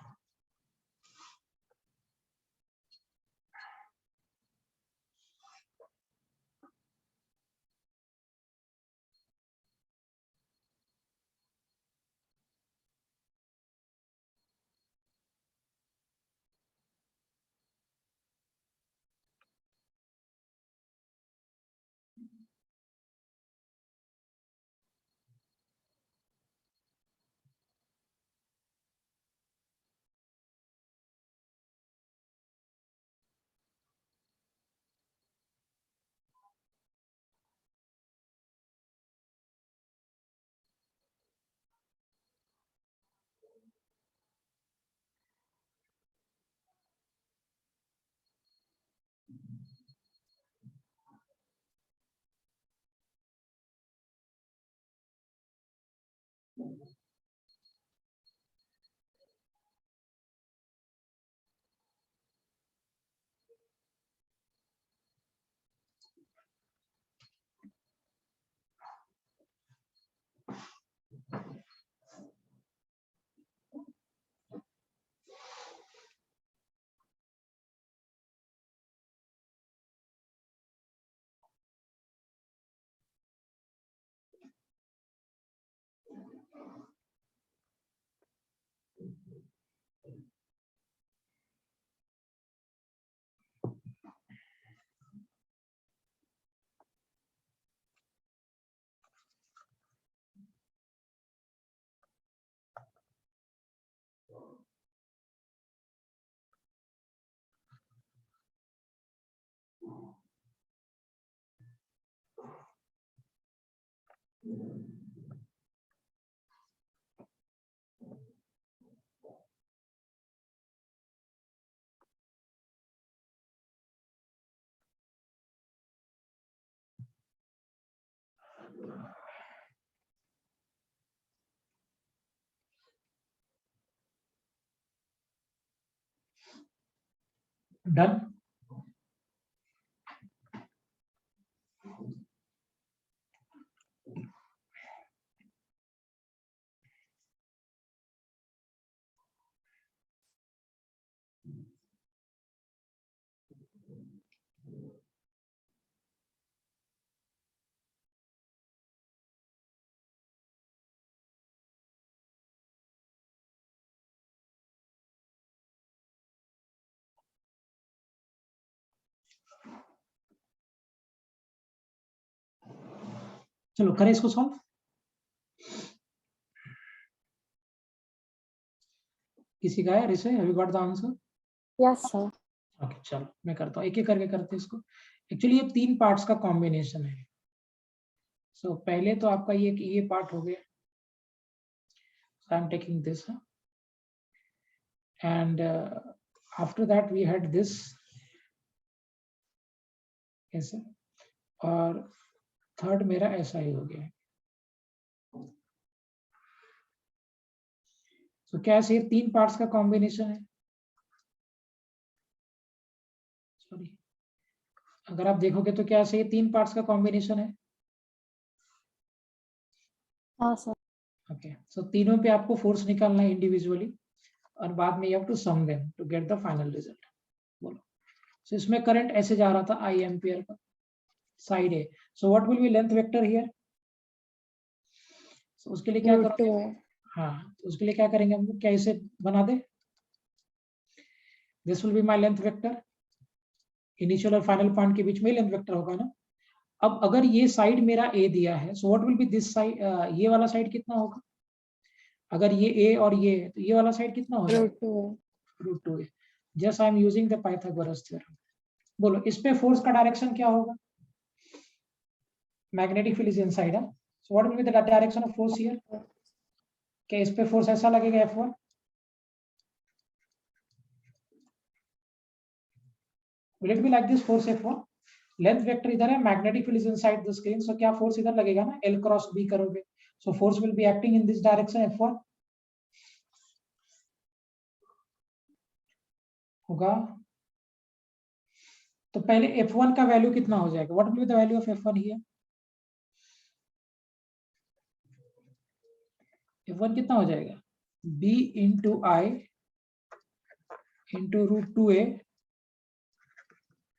Done. चलो करें इसको सॉल्व। किसी का है रिसे? Have you got the answer? Yes, sir. Okay चलो मैं करता हूँ, एक एक करके करते हैं इसको। एक्चुअली ये 3 पार्ट्स का कॉम्बिनेशन है। सो पहले तो आपका ये पार्ट हो गया। I am taking this and after that we had this ऐसे, और थर्ड मेरा ऐसा ही हो गया। तो क्या ऐसे 3 पार्ट्स का कॉम्बिनेशन है? सॉरी, अगर आप देखोगे तो क्या ऐसे ये 3 पार्ट्स का कॉम्बिनेशन है? हाँ सर। ओके, सो तीनों पे आपको फोर्स निकालना है इंडिविजुअली, और बाद में you have to sum them to get the final result. बोलो। सो इसमें करंट ऐसे जा रहा था I एम्पियर का, side A. So what will be length vector here? So उसके लिए क्या Root 2 करोगे? है। हाँ, तो उसके लिए क्या करेंगे हम? क्या इसे बना दे? This will be my length vector. Initial और फाइनल पॉइंट के बीच में लेंथ वेक्टर होगा ना। अब अगर ये साइड मेरा ए दिया है, सो what will B this side? ये वाला साइड कितना होगा? अगर ये ए और ये, तो ये वाला साइड कितना हो जाएगा? Root 2 है। √2 है। Just I am using the Pythagoras theorem. बोलो, इस पे फोर्स का डायरेक्शन क्या होगा? Magnetic field is inside. So what will be the direction of force here? क्या इस पे फोर्स ऐसा लगेगा F1? Will it be like this force F1? Length vector इधर है, magnetic field is inside the screen, so क्या force इधर लगेगा ना, L क्रॉस B करोगे, so force will be acting in this direction F1 होगा। तो पहले F1 का वैल्यू कितना हो जाएगा? What will be the value of F1 here? F1 कितना हो जाएगा? B into I into √2a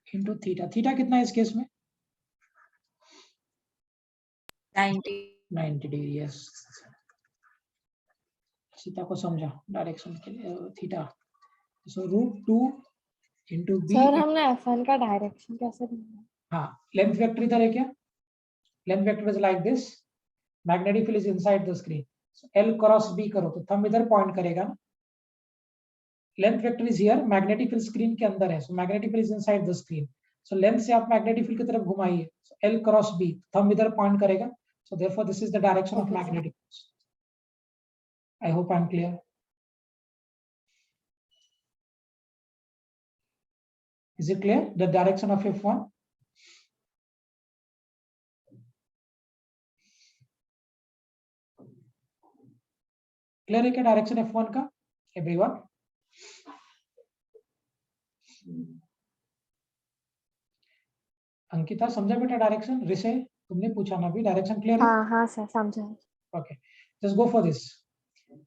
into theta. Theta कितना है इस केस में? 90. 90 डिग्री। यस, थीटा को समझा, डायरेक्शन के लिए थीटा। सो √2 into B। सर हमने F1 का डायरेक्शन कैसे ढूंढना? हाँ, लेंथ वेक्टर इधर है क्या? Length vector is like this, magnetic field is inside the screen, L cross B करो तो थंब इधर पॉइंट करेगा ना। Length vector is here, magnetic field screen के अंदर है, so magnetic field is inside the screen. So length से आप मैग्नेटिक फील्ड की तरफ घुमाइए, L क्रॉस B, थंब इधर पॉइंट करेगा, so therefore this is the direction of Okay, sir. Magnetic force. I hope I am clear. Is it clear? The direction of F1? Clear है क्या direction F1 का everyone? Ankita समझा बेटा direction? Rise तुमने पूछा ना अभी, डायरेक्शन क्लियर है? हाँ सर समझा। Okay, just go for this.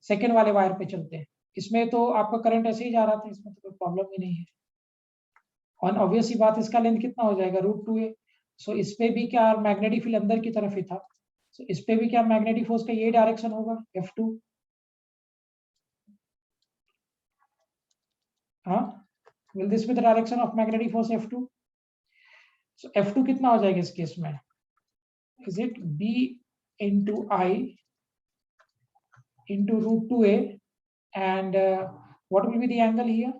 Second वाले वायर पे चलते हैं। इसमें तो आपका करंट ऐसे ही जा रहा था, इसमें तो कोई प्रॉब्लम ही नहीं है। और ऑब्वियस ही बात, इसका लेंथ कितना हो जाएगा? √2a। सो इस पे भी क्या मैग्नेटिक फील्ड अंदर की तरफ ही था, सो इस पे भी क्या मैग्नेटिक फोर्स का ये डायरेक्शन होगा F2? हाँ, will this B the direction of magnetic force F2? So F2 कितना हो जाएगा इस केस में? Is it B into I into √2a and what will be the angle here?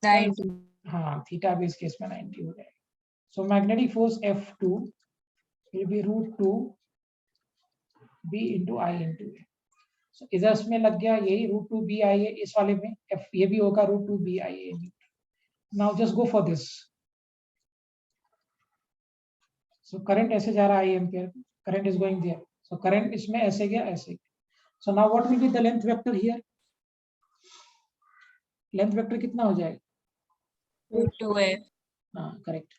90. हाँ, थीटा भी इस केस में 90 हो जाएगा। So magnetic force F2 will be root 2 B into I into A. So इधर इसमें लग गया यही root 2 B I A, इस वाले में F ये भी होगा root 2 B I A. Now just go for this. So current ऐसे जा रहा है I ampere, current is going there. So current इसमें ऐसे गया ऐसे. So now what will be the length vector here? Length vector कितना हो जाएगा? Root 2A. हाँ, correct.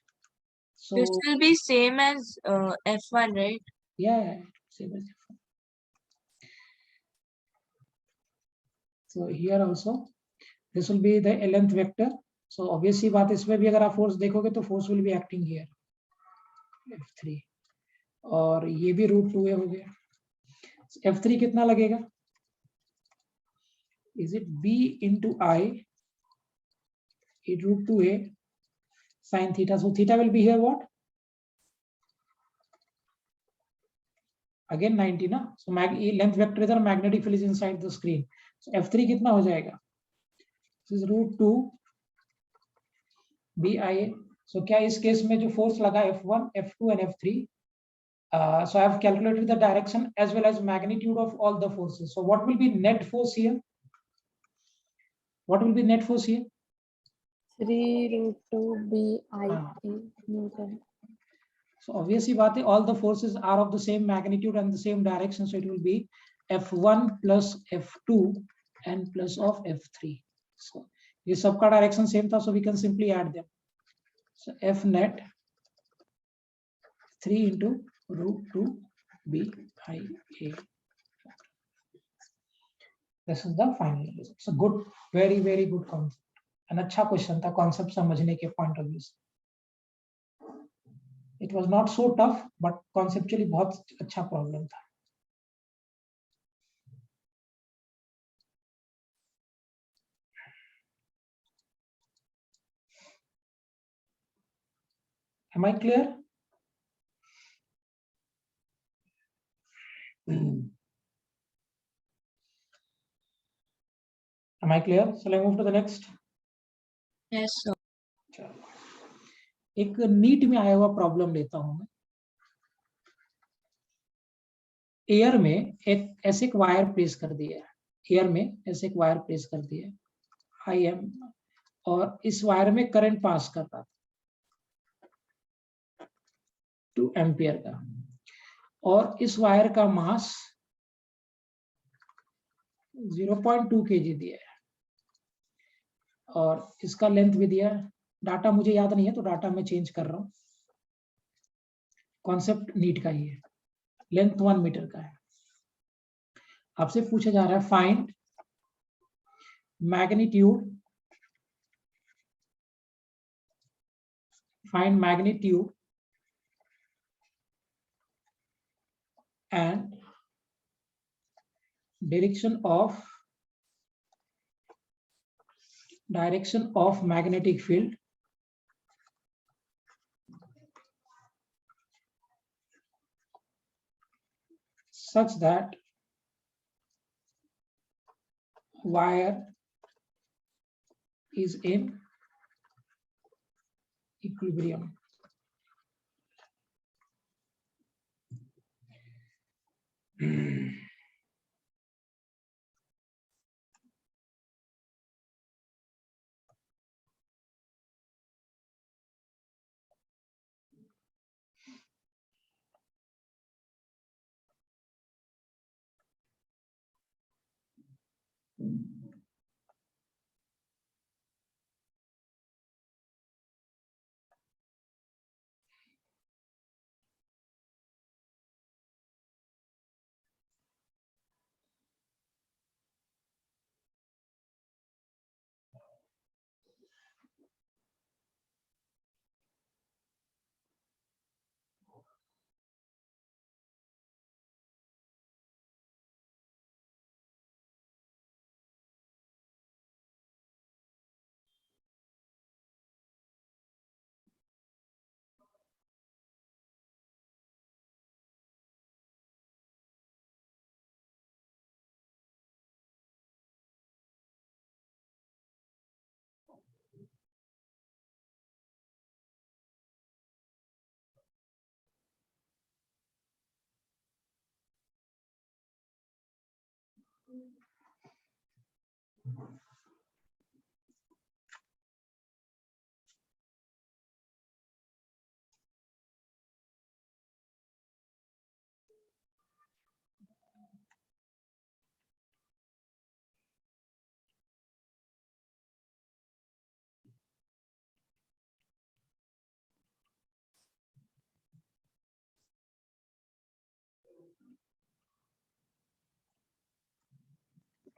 So This will be same as F1, right? yeah, same as F1. So here also this will be the length vector. So obviously बात इसमें भी अगर आप force देखोगे तो force will be acting here F3 और ये भी root 2A हो गया. F3 कितना लगेगा? Is it B into I root 2A sin theta? So theta will be here what? Again 90 ना. So length vector इधर, magnetic field is inside the screen. So F3 कितना हो जाएगा? This is root 2 BIA. So क्या इस case में जो force लगा F1, F2 and F3? So I have calculated the direction as well as magnitude of all the forces. So what will be net force here? What will be net force here? 3 root 2 BIA Newton. So obviously बात है, all the forces are of the same magnitude and the same direction. So it will be F1 plus F2 and plus of F3. So ये सबका direction same था, so we can simply add them. So F net 3 into root 2 BIA. This is the final result. So good, very very good concept. An अच्छा question था concept समझने के point of view से. It was not so tough, but conceptually बहुत अच्छा problem था. Am I clear? Am I clear? Shall I move to the next? Yes, sir. चलो, एक नीट में आया हुआ प्रॉब्लम लेता हूं मैं. एयर में ऐसे एक वायर प्लेस कर दिया है. एयर में ऐसे एक वायर प्लेस कर दिया है IM, और इस वायर में करंट पास कर रहा था 2 एम्पियर का, और इस वायर का मास 0.2 kg दिया है और इसका लेंथ भी दिया है. डाटा मुझे याद नहीं है तो डाटा मैं चेंज कर रहा हूं. कॉन्सेप्ट नीट का ही है. लेंथ 1 मीटर का है. आपसे पूछा जा रहा है find magnitude and direction of magnetic field such that wire is in equilibrium.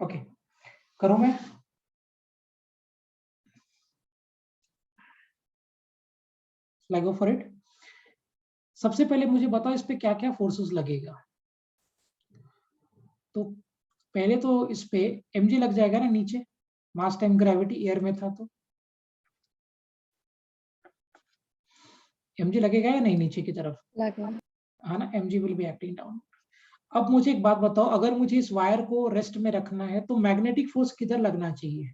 Okay, करूं मैं? Shall I go for it? सबसे पहले मुझे बताओ इस पे क्या क्या फोर्सेस लगेगा। तो पहले तो इस पे mg लग जाएगा ना नीचे, मास टाइम ग्रेविटी एयर में था तो mg लगेगा या नहीं नीचे की तरफ, लगे। है ना, mg will be acting down. अब मुझे एक बात बताओ, अगर मुझे इस वायर को रेस्ट में रखना है तो मैग्नेटिक फोर्स किधर लगना चाहिए?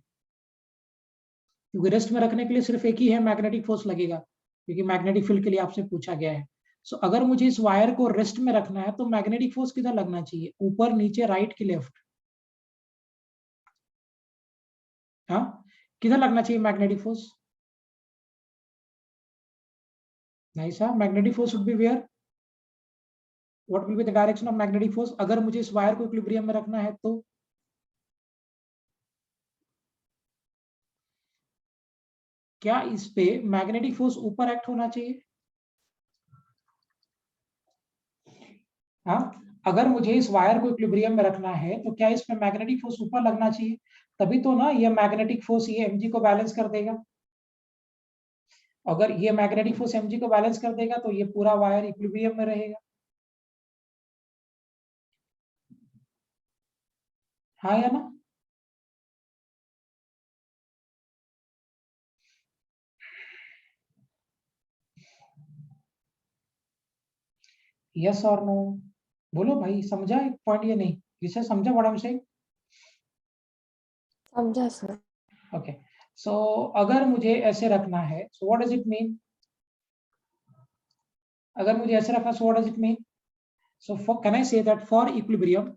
क्योंकि रेस्ट में रखने के लिए सिर्फ एक ही है मैग्नेटिक फोर्स लगेगा, क्योंकि मैग्नेटिक फील्ड के लिए आपसे पूछा गया है। सो अगर मुझे इस वायर को रेस्ट में रखना है तो मैग्नेटिक फोर्स किधर लगना चाहिए? ऊपर, नीचे, राइट की लेफ्ट? हाँ, किधर लगना चाहिए मैग्नेटिक फोर्स? नहीं sir, magnetic force should be where? What will be the direction of magnetic force अगर मुझे इस वायर को इक्विलिब्रियम में रखना है तो? क्या इस पे मैग्नेटिक फोर्स ऊपर एक्ट होना चाहिए? हाँ, अगर मुझे इस वायर को इक्विलिब्रियम में रखना है तो क्या इस पे मैग्नेटिक फोर्स ऊपर लगना चाहिए? तभी तो ना ये मैग्नेटिक फोर्स ये mg को बैलेंस कर देगा। अगर ये मैग्नेटिक फोर्स mg को बैलेंस कर देगा तो ये पूरा वायर इक्विलिब्रियम में रहेगा। हाँ या ना? यस और नो? बोलो भाई, समझा एक पॉइंट या नहीं? इसे समझा व्हाट आई एम सेइंग? समझा सर। ओके, सो अगर मुझे ऐसे रखना है, so what does it mean? अगर मुझे ऐसे रखना, so what does it mean? So can I say that for equilibrium,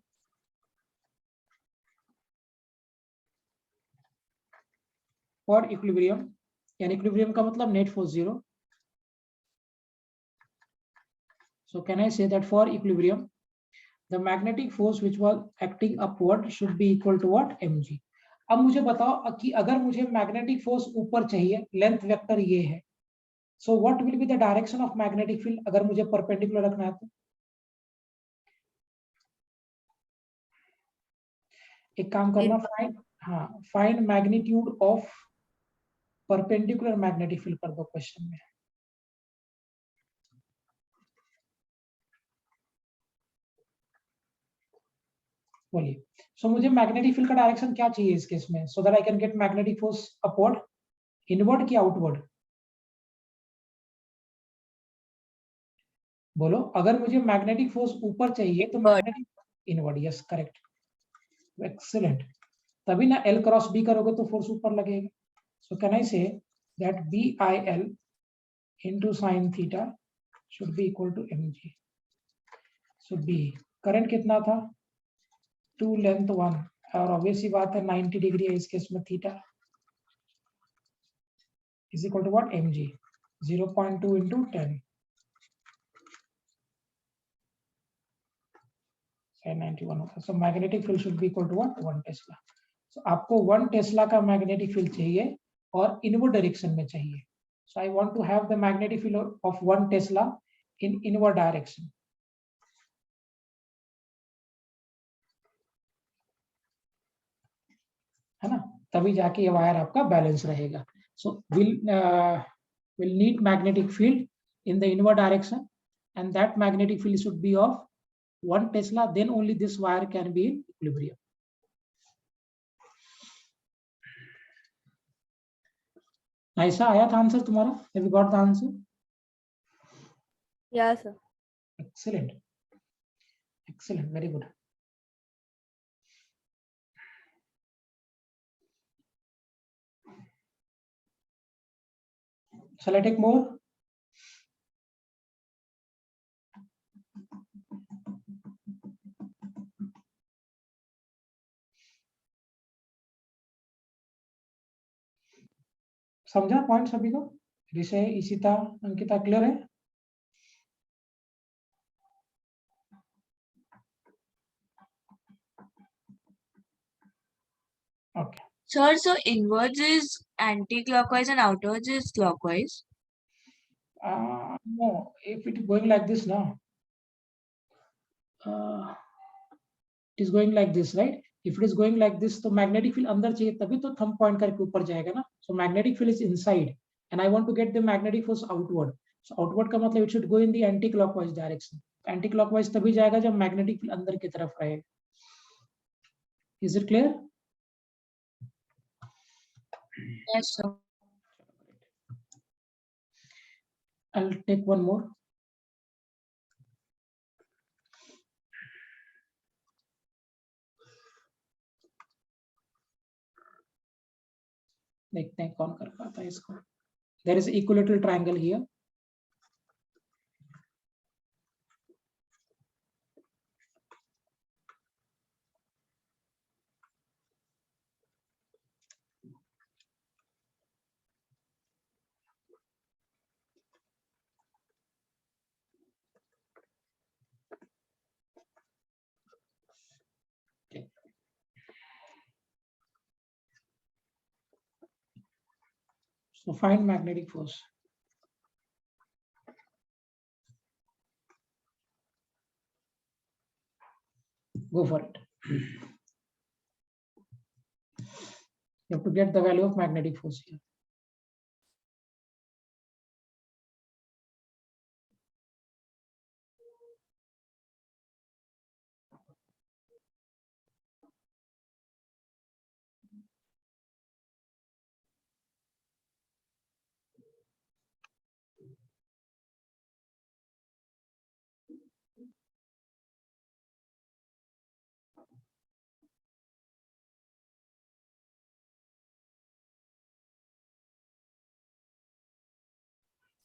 for equilibrium, यानी इक्विलिब्रियम का मतलब net force zero. So can I say that for equilibrium, the magnetic force which was acting upward should be equal to what? mg. अब मुझे बताओ कि अगर मुझे magnetic force ऊपर चाहिए, लेंथ वेक्टर ये है, so what will be the direction of magnetic field अगर मुझे परपेंडिकुलर रखना है तो? एक काम करना, फाइंड, हाँ, find magnitude of perpendicular magnetic field कर दो क्वेश्चन में। बोलिए। सो मुझे मैग्नेटिक फील्ड का डायरेक्शन क्या चाहिए इस केस में, so that I can get magnetic force upward, inward की आउटवर्ड? बोलो, अगर मुझे मैग्नेटिक फोर्स ऊपर चाहिए तो magnetic inward, yes correct, excellent. तभी ना L क्रॉस B करोगे तो फोर्स ऊपर लगेगा। So can I say that BIL into sin theta should be equal to mg. So B current कितना था? 2 लेंथ 1, और ऑब्वियस सी बात है 90 डिग्री है इस केस में, theta is equal to what? mg, 0.2 into 10, 91 होता है। So magnetic field should be equal to what? 1 tesla. So आपको 1 टेस्ला का मैग्नेटिक फील्ड चाहिए और इनवर्ड डायरेक्शन में चाहिए। So I want to have the magnetic field of 1 tesla in inward direction, है ना, तभी जाके ये वायर आपका बैलेंस रहेगा। सो will need magnetic field in the inward direction, and that magnetic field should be of 1 Tesla, then only this wire can be in equilibrium. ऐसा आया था आंसर तुम्हारा? Have you got the answer? Yeah, sir. Excellent, excellent, very good. Shall I take more? समझा point सभी को? विषय Ishita Ankita clear है? Okay Sir, so inwards is anti-clockwise and outwards is clockwise. No, if it is going like this now, it is going like this, right? If it is going like this, तो magnetic field अंदर चाहिए तभी तो thumb point करके ऊपर जाएगा ना. So magnetic field is inside, and I want to get the magnetic force outward. So outward का मतलब it should go in the anti-clockwise direction. Anti-clockwise तभी जाएगा जब magnetic field अंदर की तरफ रहेगा. Is it clear? Yes, sir. I'll take one more. देखते हैं कौन कर पाता है इसको. There is equilateral triangle here. So find magnetic force. Go for it. You have to get the value of magnetic force here.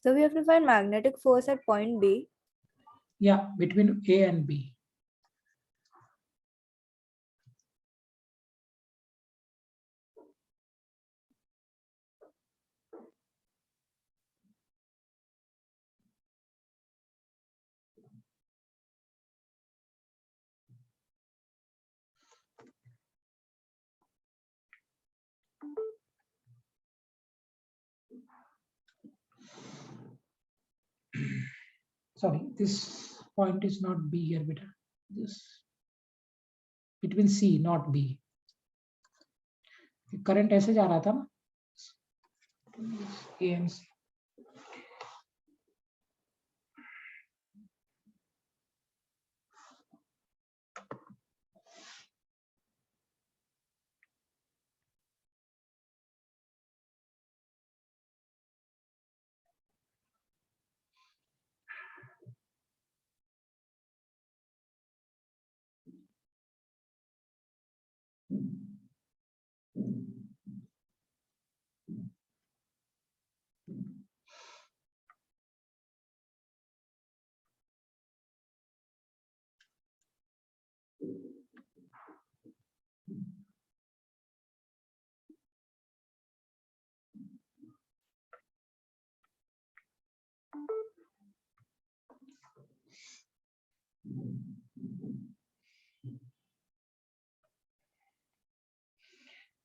So we have to find magnetic force at point B. Yeah, between A and B. Sorry, this point is not B here, beta. This between C, not B. Current ऐसे जा रहा था ना? A and C.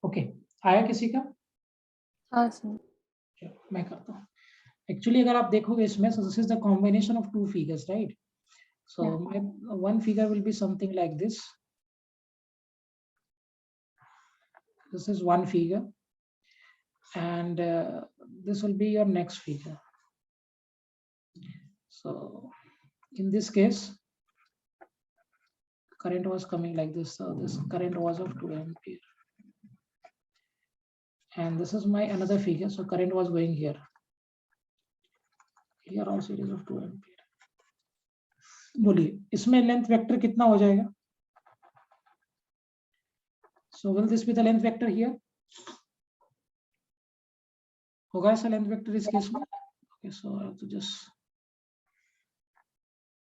Okay, आया किसी का? हाँ sir. चलो मैं करता हूँ. Actually, अगर आप देखोगे इसमें, so this is the combination of two figures, right? So Yeah. my one figure will be something like this. This is one figure, and this will be your next figure. So in this case, current was coming like this. So this current was of 2 ampere. And this is my another figure. So current was going here. Here also it is of 2 ampere. बोलिए इसमें length vector कितना हो जाएगा? So will this be the length vector here? होगा ऐसा length vector इस case में? Okay, so I have to just.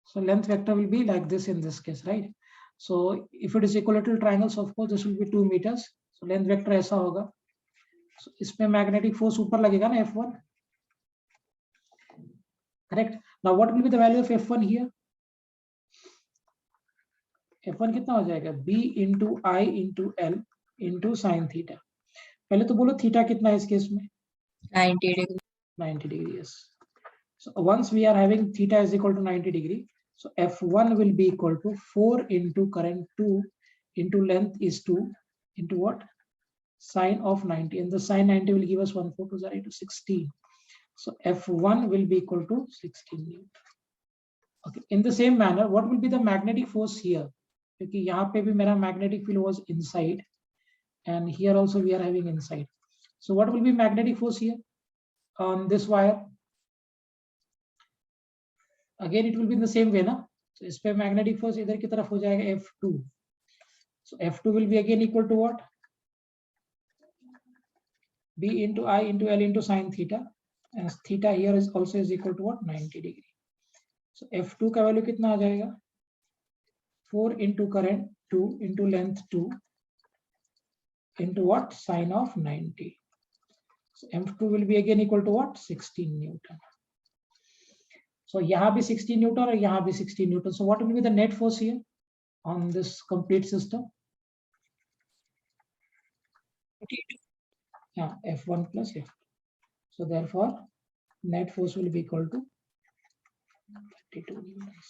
So length vector will be like this in this case, right? So if it is equilateral triangles, of course this will be 2 meters. So length vector ऐसा होगा. So, इसमें magnetic force ऊपर लगेगा ना F1, correct. Now what will be the value of F1 here? F1 कितना हो जाएगा? B into I into L into sin theta. पहले तो बोलो थीटा कितना है इस केस में? 90 degree. 90 degree, yes. So once we are having theta is equal to 90 degree, so F1 will be equal to 4 into current 2 into length is 2 into what? Sine of 90, and the sine 90 will give us 1 4 2 to 16. So F1 will be equal to 16 Newton. Okay. In the same manner, what will be the magnetic force here? क्योंकि यहाँ पे भी मेरा magnetic field was inside, and here also we are having inside. So what will be magnetic force here on this wire? Again it will be in the same way, na? So इस पे magnetic force इधर की तरफ हो जाएगा F2. So F2 will be again equal to what? B into I into L into sin theta, and theta here is also is equal to what? 90 degree. So F2 का value कितना आ जाएगा? 4 into current 2 into length 2 into what? Sine of 90. So F2 will be again equal to what? 16 Newton. So यहाँ भी 16 Newton और यहाँ भी 16 Newton. So what will be the net force here on this complete system? Yeah, F1 plus F2. So therefore, net force will be equal to 32 newtons.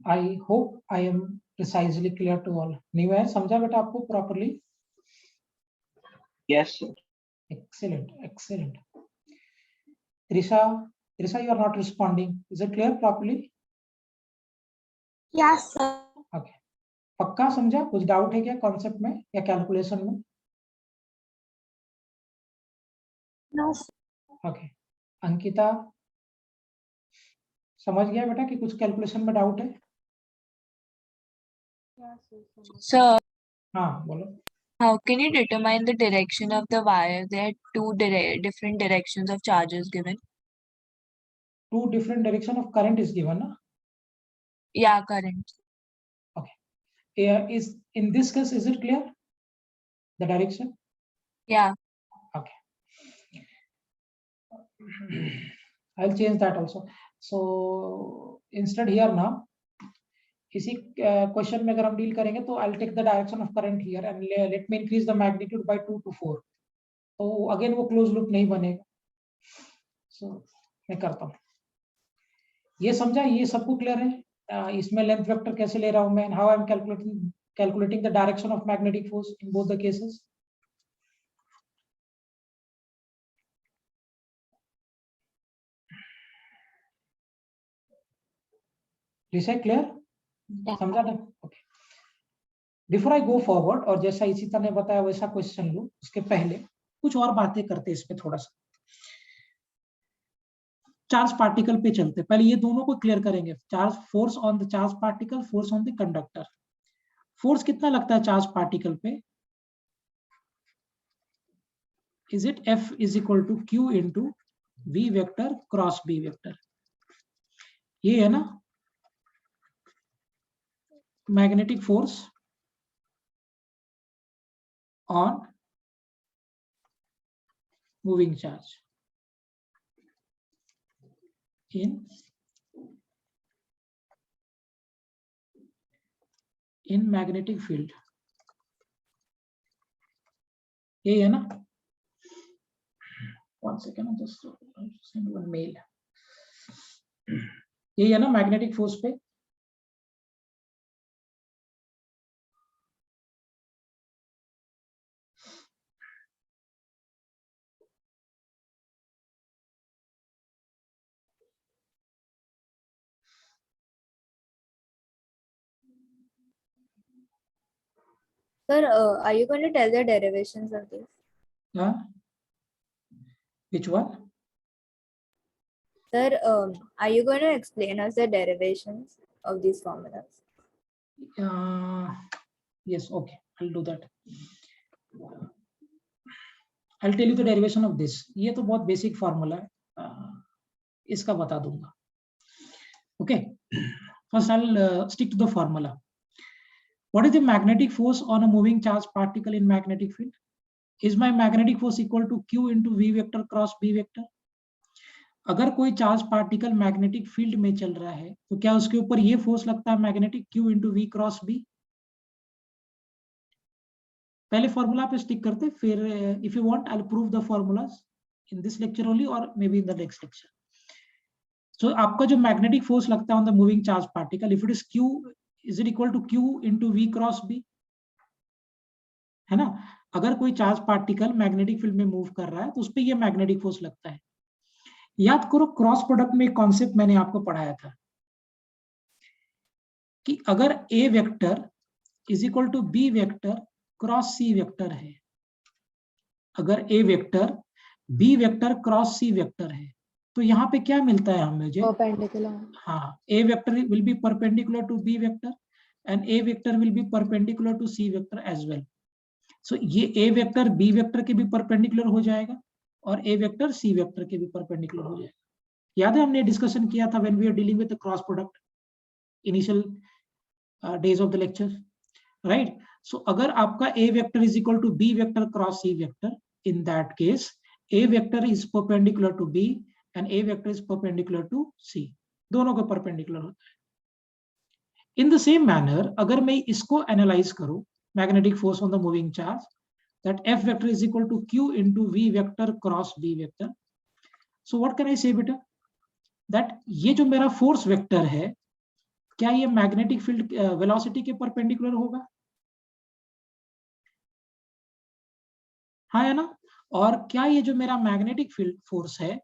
I hope I am precisely clear to all. नहीं है समझा बेटा आपको properly? Yes, sir. Excellent, excellent. Trisha, you are not responding. Is it clear properly? Yes, sir. Okay. पक्का समझा? कुछ doubt है क्या कॉन्सेप्ट में या कैलकुलेशन में? No, sir. ओके. अंकिता समझ गया बेटा कि कुछ कैलकुलेशन में डाउट है? Sir, हाँ बोलो. how can you determine the direction of the wire? There are two different directions of charges given. Two different direction of current is given, na? Yeah, current. Is in this case, is it clear? The direction? Yeah. Okay. I'll change that also. So instead here now, इसी question में अगर हम deal करेंगे तो I'll take the direction of current here and let me increase the magnitude by 2 to 4. तो again वो close loop नहीं बनेगा. So मैं करता हूँ. ये समझा? ये सबको क्लियर है? इसमें लेंथ वेक्टर कैसे ले रहा हूँ मैं, how I'm calculating the direction of magnetic force in both the cases. Is it clear? समझा ना? Okay. Before I go forward, और जैसा इसी तरह ने बताया वैसा क्वेश्चन लो, उसके पहले कुछ और बातें करते हैं इसमें थोड़ा सा. चार्ज पार्टिकल पे चलते. पहले ये दोनों को क्लियर करेंगे. Charge force on the charge particle, force on the conductor. Force कितना लगता है चार्ज पार्टिकल पे? Is it F is equal to Q into V vector cross B vector? ये है ना magnetic force on moving charge in magnetic field. ये है ना? One second, I'll just send one mail. ये है ना मैग्नेटिक फोर्स पे? Sir, are you going to tell the derivations of this? हाँ. Which one? Sir, are you going to explain us the derivations of these formulas? Yes, okay, I'll do that. I'll tell you the derivation of this. ये तो बहुत basic formula है, इसका बता दूंगा. Okay, first I'll stick to the formula. What is the magnetic force on a moving charge particle in magnetic field? Is my magnetic force equal to Q into V vector cross B vector? अगर कोई charge particle magnetic field में चल रहा है तो क्या उसके ऊपर ये फोर्स लगता है magnetic Q into V cross B? पहले फॉर्मूला पे स्टिक करते, फिर if you want I will prove the formulas in this lecture only और may be in the next lecture. So आपका जो मैग्नेटिक फोर्स लगता है on the moving charge particle, if it is Q, is it equal to Q into V cross B, है ना? अगर कोई charge particle magnetic field में move कर रहा है तो उस पर यह मैग्नेटिक फोर्स लगता है. याद करो क्रॉस प्रोडक्ट में एक कॉन्सेप्ट मैंने आपको पढ़ाया था कि अगर A vector is equal to B vector cross C vector है, अगर A vector B vector cross C vector है तो यहाँ पे क्या मिलता है हमें? मुझे Perpendicular. हाँ, A vector will be perpendicular to B vector and A vector will be perpendicular to C vector as well. So ये ए वेक्टर बी वेक्टर के भी परपेंडिकुलर हो जाएगा और ए वेक्टर सी वेक्टर के भी परपेंडिकुलर हो जाएगा. याद है हमने डिस्कशन किया था when we are dealing with the cross product initial days of the lecture, right? So अगर आपका A vector is equal to B vector cross C vector, in that case A vector is perpendicular to B and A vector is perpendicular to C, दोनों का perpendicular होता है. In the same manner अगर मैं इसको analyse करूं, magnetic force on the moving charge, that F vector is equal to Q into V vector cross B vector. So what can I say बेटा? That ये जो मेरा फोर्स वेक्टर है, क्या ये मैग्नेटिक फील्ड वेलोसिटी के perpendicular होगा? हाँ या ना? और क्या ये जो मेरा मैग्नेटिक फील्ड फोर्स है,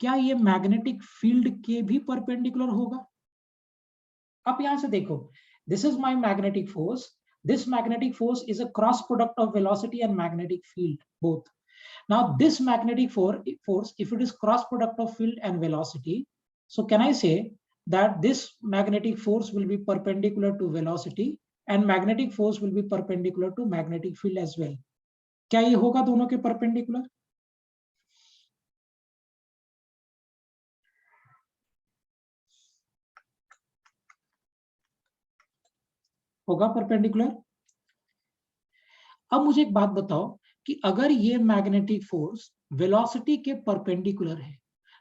क्या ये मैग्नेटिक फील्ड के भी परपेंडिकुलर होगा? आप यहां से देखो, this is my magnetic force. This magnetic force is a cross product of velocity and magnetic field, both. Now, this magnetic force, if it is cross product of field and velocity, so can I say that this magnetic force will be perpendicular to velocity and magnetic force will be perpendicular to magnetic field as well? क्या ये होगा दोनों के perpendicular? होगा perpendicular? अब मुझे एक बात बताओ कि अगर ये मैग्नेटिक फोर्स वेलोसिटी के परपेंडिकुलर है,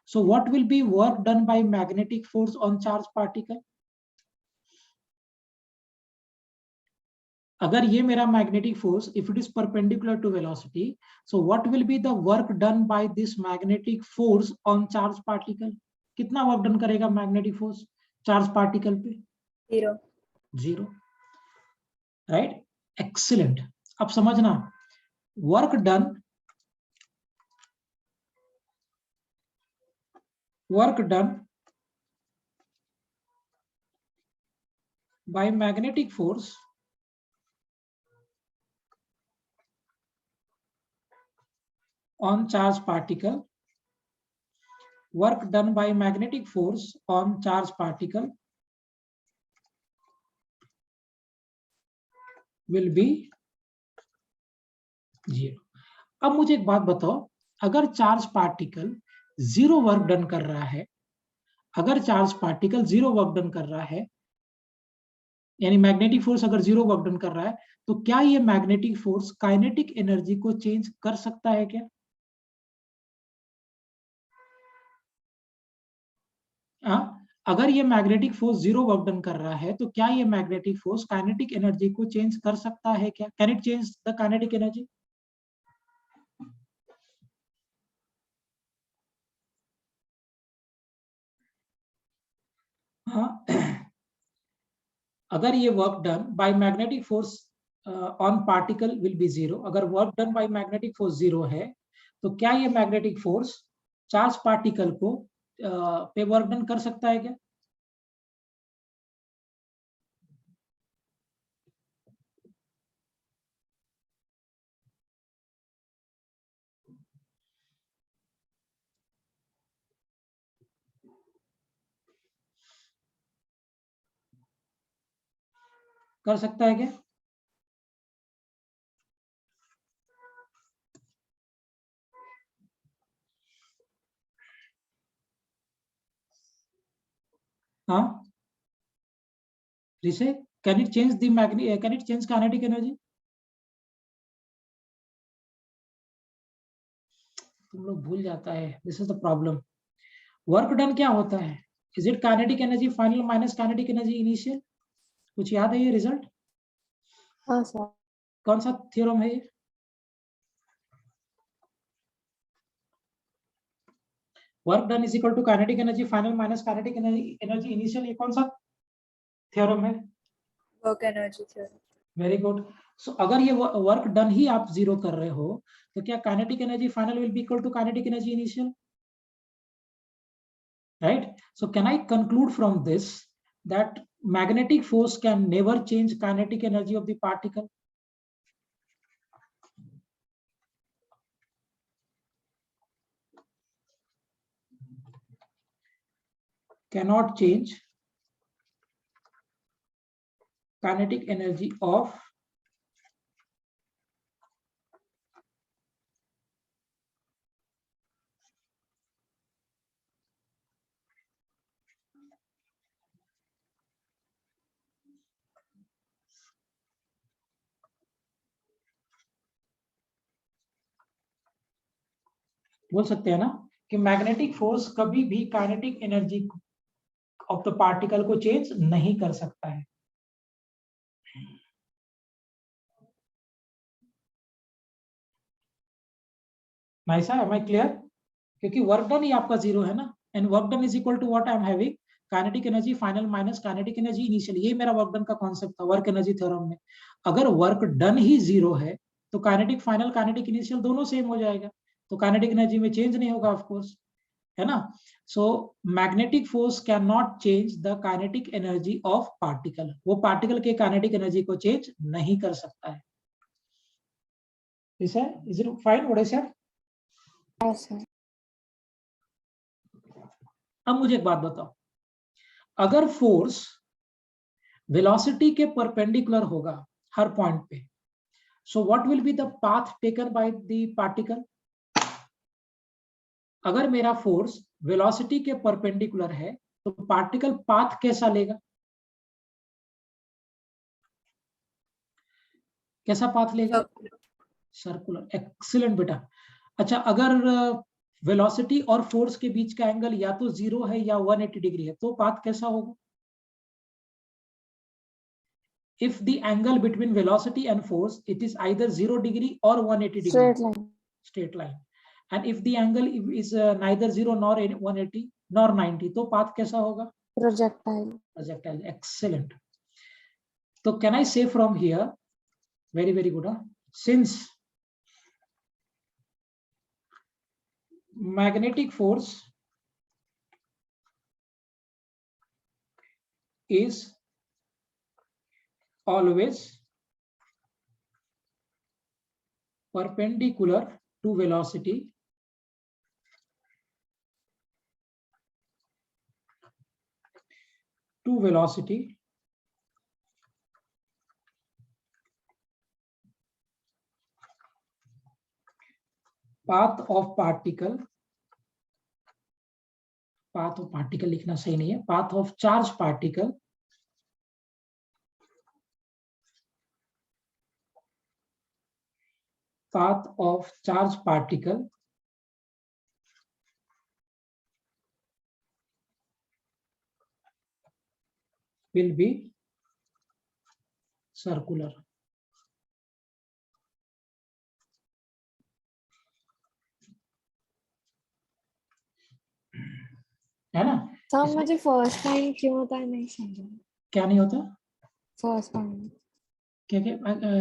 so what will be work done by magnetic force on charged particle? अगर ये मेरा magnetic force if it is perpendicular to velocity, so what will be the work done by this magnetic force on charged particle? कितना work done करेगा magnetic force charge particle पे? 0. 0, right? Excellent. अब समझना, work done by magnetic force on charged particle, work done by magnetic force on charged particle will be 0. अब मुझे एक बात बताओ, अगर चार्ज पार्टिकल 0 वर्क डन कर रहा है, अगर चार्ज पार्टिकल 0 वर्क डन कर रहा है, यानी मैग्नेटिक फोर्स अगर 0 वर्क डन कर रहा है, तो क्या ये मैग्नेटिक फोर्स काइनेटिक एनर्जी को चेंज कर सकता है क्या? अगर ये मैग्नेटिक फोर्स 0 वर्क डन कर रहा है तो क्या ये मैग्नेटिक फोर्स काइनेटिक एनर्जी को चेंज कर सकता है क्या? Can it change the kinetic energy? अगर ये work done by magnetic force on particle will be 0, अगर work done by magnetic force 0 है तो क्या ये मैग्नेटिक फोर्स चार्ज पार्टिकल को पे वर्क डन कर सकता है क्या? कर सकता है क्या? हाँ, Rishi, can it change the can it change kinetic energy? तुम लोग भूल जाता है, this is the problem. Work done क्या होता है? Is it kinetic energy final minus kinetic energy initial? कुछ याद है ये रिजल्ट? हाँ सर. कौन सा थ्योरम है ये? Work done is equal to kinetic energy final minus kinetic energy initial. ये कौन सा थ्योरम है? Work energy theorem. Very good. So अगर ये वर्क डन ही आप जीरो कर रहे हो तो क्या kinetic energy final will be equal to kinetic energy initial? Right? So can I conclude from this that magnetic force can never change kinetic energy of the particle? Cannot change kinetic energy of बोल सकते हैं ना कि magnetic force कभी भी kinetic energy of the particle को change नहीं कर सकता है. Nice, am I clear? क्योंकि वर्क डन ही आपका जीरो है ना, and work done is equal to what I am having kinetic energy final minus kinetic energy initial. ये मेरा वर्क डन का कॉन्सेप्ट था वर्क एनर्जी थ्योरम में. अगर वर्क डन ही जीरो है तो काइनेटिक फाइनल काइनेटिक इनिशियल दोनों सेम हो जाएगा, तो काइनेटिक एनर्जी में चेंज नहीं होगा ऑफ कोर्स, है ना. सो magnetic force can not change the kinetic energy of particle. वो पार्टिकल के काइनेटिक एनर्जी को चेंज नहीं कर सकता है. Is it fine what I said? Yes, sir. अब मुझे एक बात बताओ, अगर फोर्स वेलोसिटी के परपेंडिकुलर होगा हर पॉइंट पे, सो what will be the path taken by the particle? अगर मेरा फोर्स वेलोसिटी के परपेंडिकुलर है तो पार्टिकल पाथ कैसा लेगा? कैसा पाथ लेगा? सर्कुलर. एक्सीलेंट बेटा. अच्छा, अगर वेलोसिटी और फोर्स के बीच का एंगल या तो 0 है या 180 डिग्री है तो पाथ कैसा होगा? If the angle between velocity and force it is either 0 degree or 180 degree. Straight line. Straight line. And if the angle is neither 0 nor 180 nor 90 तो path कैसा होगा? Projectile. Projectile. Excellent. So can I say from here, very very good, since magnetic force is always perpendicular to velocity, path of particle लिखना सही नहीं है, path of charge particle will be circular. है ना? Sir मुझे first line क्यों होता है नहीं समझा. क्या नहीं होता? First line. क्या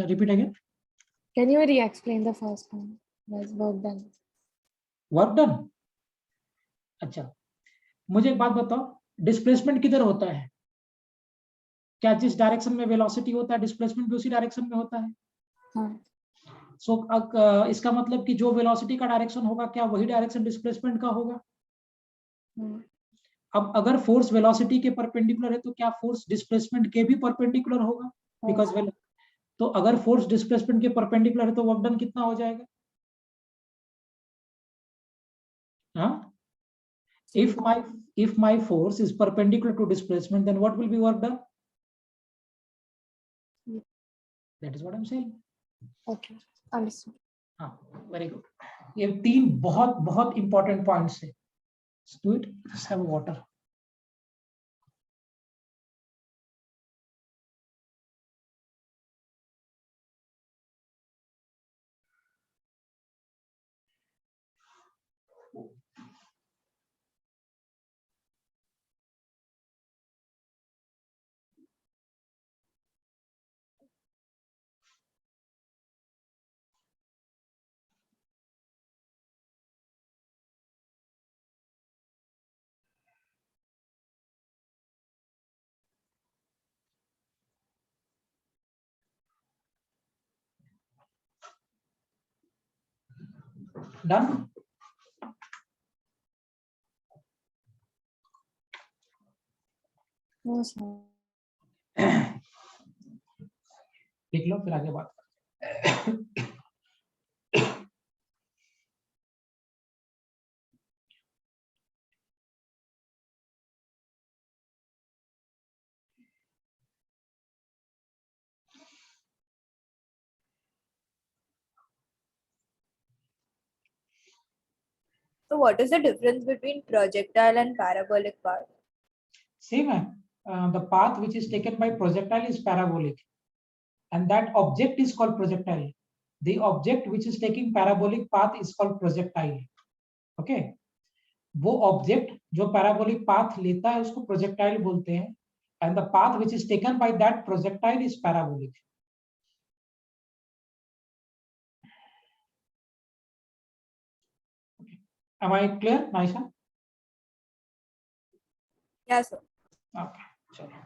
repeat again. Can you re-explain the first line? Was work done. Work done. अच्छा, मुझे एक बात बताओ, डिस्प्लेसमेंट किधर होता है? क्या जिस डायरेक्शन में वेलोसिटी होता है डिस्प्लेसमेंट भी उसी डायरेक्शन में होता है? हाँ. सो इसका मतलब कि जो वेलोसिटी का डायरेक्शन होगा क्या वही डायरेक्शन डिस्प्लेसमेंट का होगा? अब अगर फोर्स वेलोसिटी के परपेंडिकुलर है तो क्या फोर्स डिस्प्लेसमेंट के भी परपेंडिकुलर होगा? बिकॉज तो अगर फोर्स डिस्प्लेसमेंट के परपेंडिकुलर है तो वर्क डन कितना हो जाएगा? हाँ, if my force is perpendicular to displacement then what will be work done? That is what I am saying. Okay, understood. हाँ, वेरी गुड. ये 3 बहुत बहुत इंपॉर्टेंट पॉइंट्स है. Do it. Just have water. Done. No, sir. देख लो फिर आगे बात करते हैं. So what is the difference between projectile and parabolic part? Same है. The path which is taken by projectile is parabolic, and that object is called projectile. The object which is taking parabolic path is called projectile. Okay. वो object जो parabolic path लेता है उसको projectile बोलते हैं, and the path which is taken by that projectile is parabolic. Am I clear, Naisha? Yes, sir. Okay. चलो.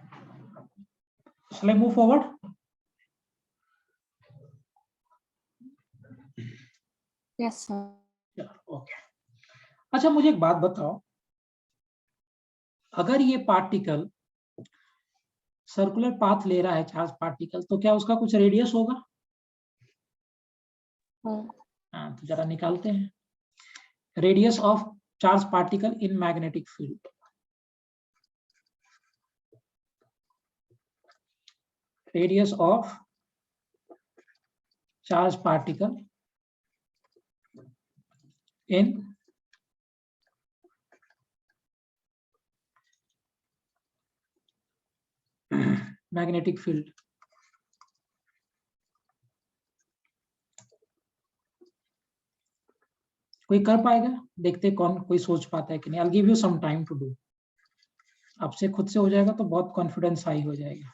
Shall I move forward? Yes, sir. Okay. अच्छा, मुझे एक बात बताओ, अगर ये पार्टिकल सर्कुलर पाथ ले रहा है, चार्ज पार्टिकल, तो क्या उसका कुछ रेडियस होगा? हाँ, तो जरा निकालते हैं. Radius of charge particle in magnetic field. Radius of charge particle in magnetic field. कोई कर पाएगा? देखते कौन कोई सोच पाता है कि नहीं. I'll give you some time to do. आपसे खुद से हो जाएगा तो बहुत कॉन्फिडेंस हाई हो जाएगा.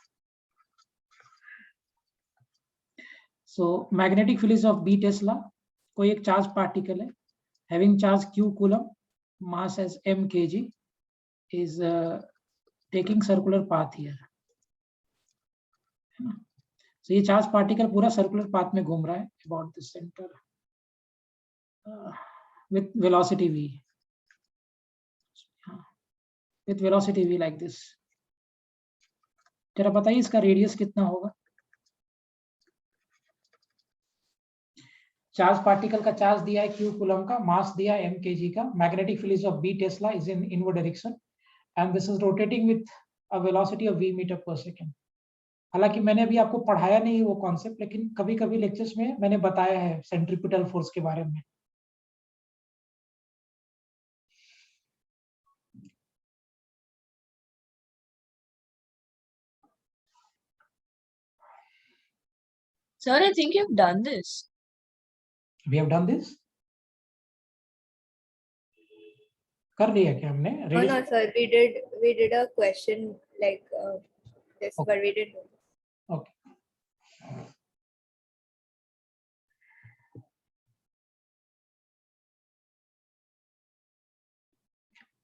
So magnetic field is of B Tesla. कोई एक चार्ज पार्टिकल है having charge q coulomb, mass as m kg, is taking circular path here. So ये चार्ज पार्टिकल पूरा सर्कुलर पाथ में घूम रहा है about the center with velocity v. With velocity v like this. जरा बताइए इसका रेडियस कितना होगा? चार्ज पार्टिकल का चार्ज दिया है q कूलम का, मास दिया है m kg का, magnetic field is of b tesla, is in inward direction, and this is rotating with a velocity of v metre per second. हालांकि मैंने अभी आपको पढ़ाया नहीं वो कॉन्सेप्ट, लेकिन कभी-कभी लेक्चर्स में मैंने बताया है सेंट्रीपिटल फोर्स के बारे में. Sir, I think you've done this. We have done this. कर दिया क्या हमने? No, no, sir. We did a question like this, Okay. but we didn't. Okay.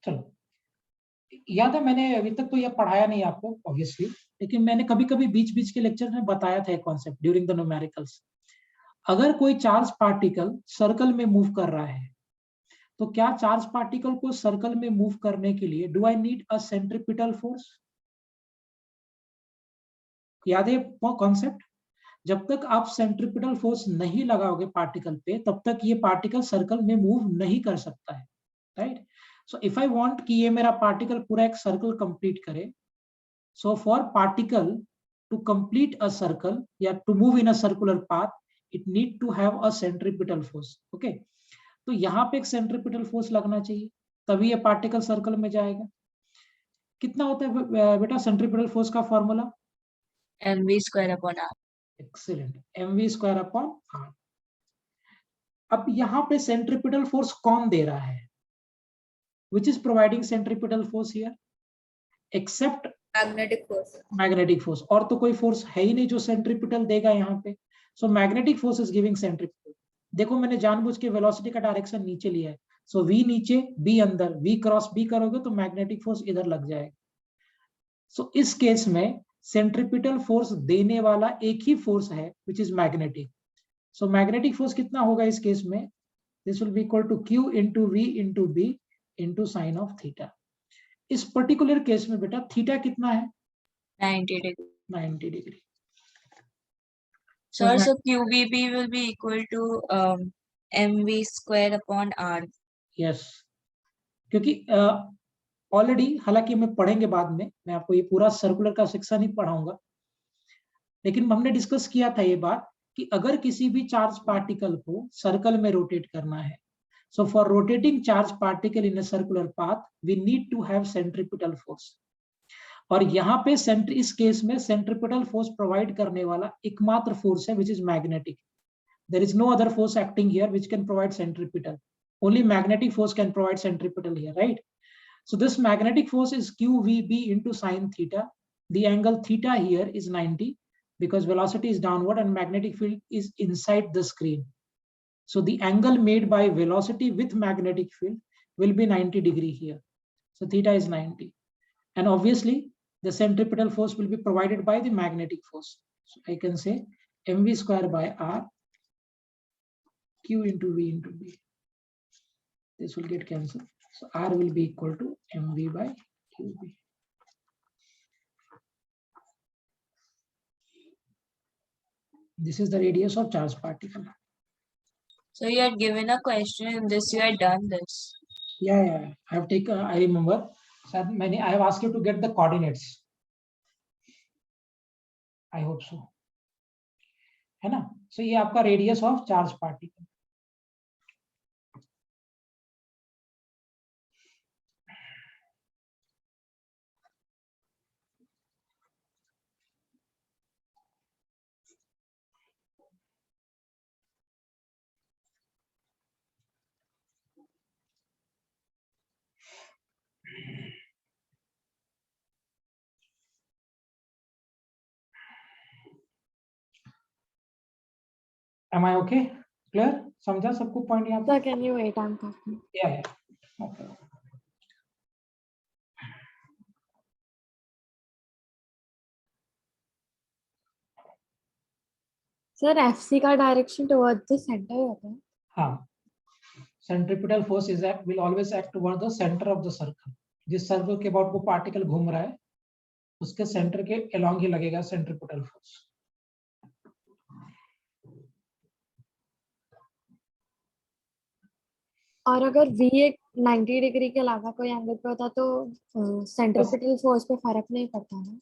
चलो, याद है मैंने अभी तक तो ये पढ़ाया नहीं आपको ऑब्वियसली, लेकिन मैंने कभी-कभी बीच-बीच के लेक्चर में बताया था एक कॉन्सेप्ट ड्यूरिंग द न्यूमेरिकल्स. अगर कोई चार्ज पार्टिकल सर्कल में मूव कर रहा है, तो क्या चार्ज पार्टिकल को सर्कल में मूव करने के लिए do I need a centripetal force? याद है कॉन्सेप्ट? जब तक आप सेंट्रीपिटल फोर्स नहीं लगाओगे पार्टिकल पे, तब तक ये पार्टिकल सर्कल में मूव नहीं कर सकता है, right? So if I want कि ये मेरा पार्टिकल पूरा एक सर्कल कंप्लीट करे, so for particle to complete a circle या to move in a circular path, it need to have a centripetal force. Okay, तो यहाँ पे एक centripetal force लगना चाहिए, तभी ये पार्टिकल सर्कल में जाएगा. कितना होता है बेटा सेंट्रीपिटल फोर्स का formula? mv square upon r. Excellent, mv square upon r. अब यहाँ पे सेंट्रीपिटल फोर्स कौन दे रहा है? Which is providing centripetal force here? Except magnetic force. Magnetic force. और तो कोई फोर्स है ही नहीं जो सेंट्रीपिटल देगा यहाँ पे. सो magnetic force is giving centripetal. देखो मैंने जानबूझ के वेलोसिटी का डायरेक्शन नीचे लिया है. सो v नीचे, b अंदर, v क्रॉस b करोगे तो मैग्नेटिक फोर्स इधर लग जाएगा. सो इस केस में सेंट्रीपिटल फोर्स देने वाला एक ही फोर्स है which is magnetic. So magnetic force कितना होगा इस केस में? This will be equal to q into v into b into sine of theta. इस पर्टिकुलर केस में बेटा थीटा कितना है? 90 degree. 90 degree. Sir, so qvb will be equal to mv square upon r. Yes, क्योंकि already हालांकि मैं पढ़ेंगे बाद में, मैं आपको ये पूरा सर्कुलर का सेक्शन ही पढ़ाऊंगा, लेकिन हमने डिस्कस किया था ये बात कि अगर किसी भी चार्ज पार्टिकल को सर्कल में रोटेट करना है, so for rotating charge particle in a circular path we need to have centripetal force. और यहाँ पे इस केस में सेंट्रीपिटल फोर्स प्रोवाइड करने वाला एकमात्र फोर्स है which is magnetic. There is no other force acting here which can provide centripetal. Only magnetic force can provide centripetal here, right? So this magnetic force is qvb into sin theta. The angle theta here is 90 because velocity is downward and magnetic field is inside the screen. So the angle made by velocity with magnetic field will be 90 degree here. So theta is 90. And obviously the centripetal force will be provided by the magnetic force. So I can say mv square by r, q into v into b. This will get cancelled. So r will be equal to mv by qb. This is the radius of charged particle. So you had given a question in this, you had done this. Yeah. I have taken, I remember. Sir, I have asked you to get the coordinates. I hope so. है ना? So ये आपका radius of charged particle. Am I okay? Clear? समझा सबको point यहाँ पे? Sir, can you wait? I'm talking. Yeah. Okay. Sir, FC का direction towards the center होता है. हाँ. Centripetal force is will always act toward the center of the circle. जिस circle के अबाउट वो पार्टिकल घूम रहा है, उसके सेंटर के along ही लगेगा centripetal force. और अगर V एक 90 डिग्री के अलावा कोई एंगल पे होता तो सेंट्रीपिटल फोर्स पे फर्क नहीं पड़ता ना?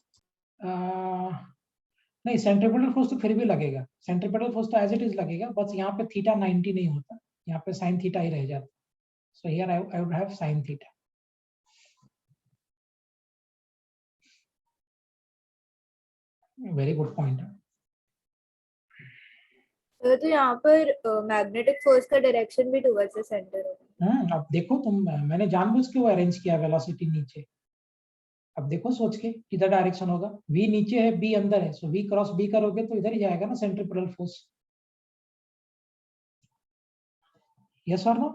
नहीं, सेंट्रीपिटल फोर्स तो फिर भी लगेगा. सेंट्रीपिटल फोर्स तो एज इट इज लगेगा, बस यहाँ पे थीटा 90 नहीं होता, यहाँ पे साइन थीटा ही रह जाता. So here I would have sine theta. Very good point. तो यहाँ पर मैग्नेटिक फोर्स का डायरेक्शन भी टुवर्ड्स द सेंटर होगा. अब देखो तुम, मैंने जानबूझ के वो अरेंज किया वेलोसिटी नीचे. अब देखो सोच के किधर डायरेक्शन होगा. v नीचे है, b अंदर है, सो v क्रॉस b करोगे तो इधर ही जाएगा ना सेंट्रीपिटल फोर्स. यस और नो?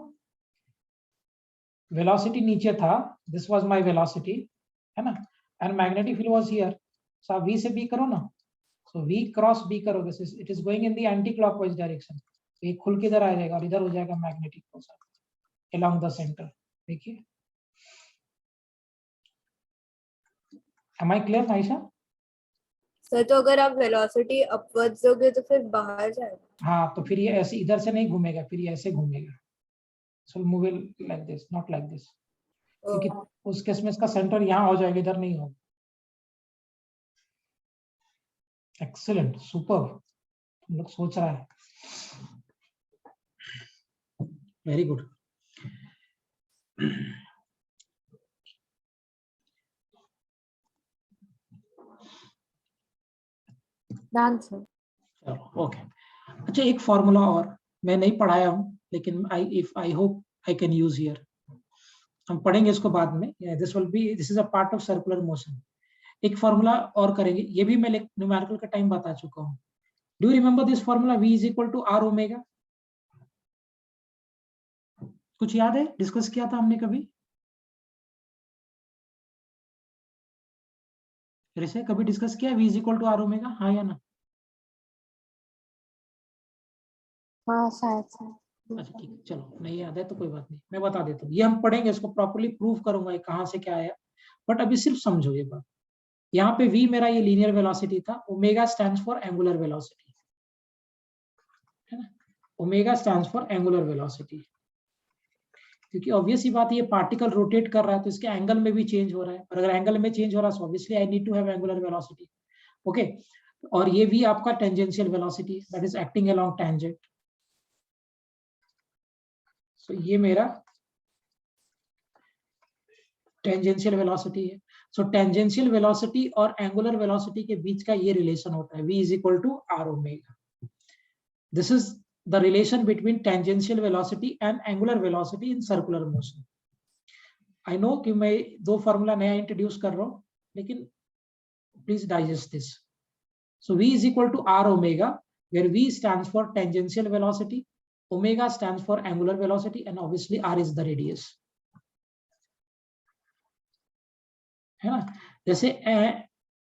वेलोसिटी नीचे था, दिस वाज माय वेलोसिटी, है ना, and magnetic field was here. So आप v से b करो ना, सो v क्रॉस b करोगे, it is going in the anti clockwise direction. ये खुल के इधर आ जाएगा और इधर हो जाएगा magnetic force along the center. देखिए, am I clear, Aisha? Sir तो अगर आप वेलोसिटी अपवर्ड्स दोगे तो फिर बाहर जाएगा. हाँ, तो फिर ये ऐसे इधर से नहीं घूमेगा, फिर ये ऐसे घूमेगा. So move it like this, not like this. क्योंकि उस केस में इसका सेंटर यहाँ हो जाएगा, इधर नहीं होगा. एक्सीलेंट, सुपर, तुम लोग सोच रहा है, वेरी गुड। Done sir. चलो ओके। अच्छा, एक फॉर्मूला और मैं नहीं पढ़ाया हूँ, लेकिन I hope I can use here. हम पढ़ेंगे इसको बाद में, this is a part of circular motion. एक फॉर्मूला और करेंगे, ये भी मैं न्यूमेरिकल का टाइम बता चुका हूँ। Do you remember this formula V is equal to R omega? कुछ याद है? डिस्कस किया था हमने कभी? फिर से कभी डिस्कस किया V is equal to R omega, हाँ या ना? हाँ शायद सर। अच्छा ठीक है, चलो नहीं याद है तो कोई बात नहीं, मैं बता देता हूँ। ये हम पढ़ेंगे, इसको प्रॉपर्ली प्रूव करूंगा ये कहाँ से क्या आया, बट अभी सिर्फ समझो ये बात। यहाँ पे V मेरा ये लीनियर वेलोसिटी था, omega stands for angular velocity, है ना? Omega stands for angular velocity, क्योंकि ऑब्वियस ही बात है, ये पार्टिकल रोटेट कर रहा है तो इसके एंगल में भी चेंज हो रहा है, और अगर एंगल में चेंज हो रहा है तो obviously I need to have angular velocity. Okay, और ये भी आपका tangential velocity, that is acting along tangent. So ये मेरा टेंजेंशियल वेलोसिटी है। सो टेंजेंशियल वेलोसिटी और एंगुलर वेलोसिटी के बीच का ये रिलेशन होता है, v is equal to r omega. This is the relation between tangential velocity and angular velocity in circular motion. I know कि मैं दो फॉर्मूला नया इंट्रोड्यूस कर रहा हूं, लेकिन please digest this. So V is equal to R omega, where V stands for tangential velocity, omega stands for angular velocity, and obviously R is the radius. है ना? जैसे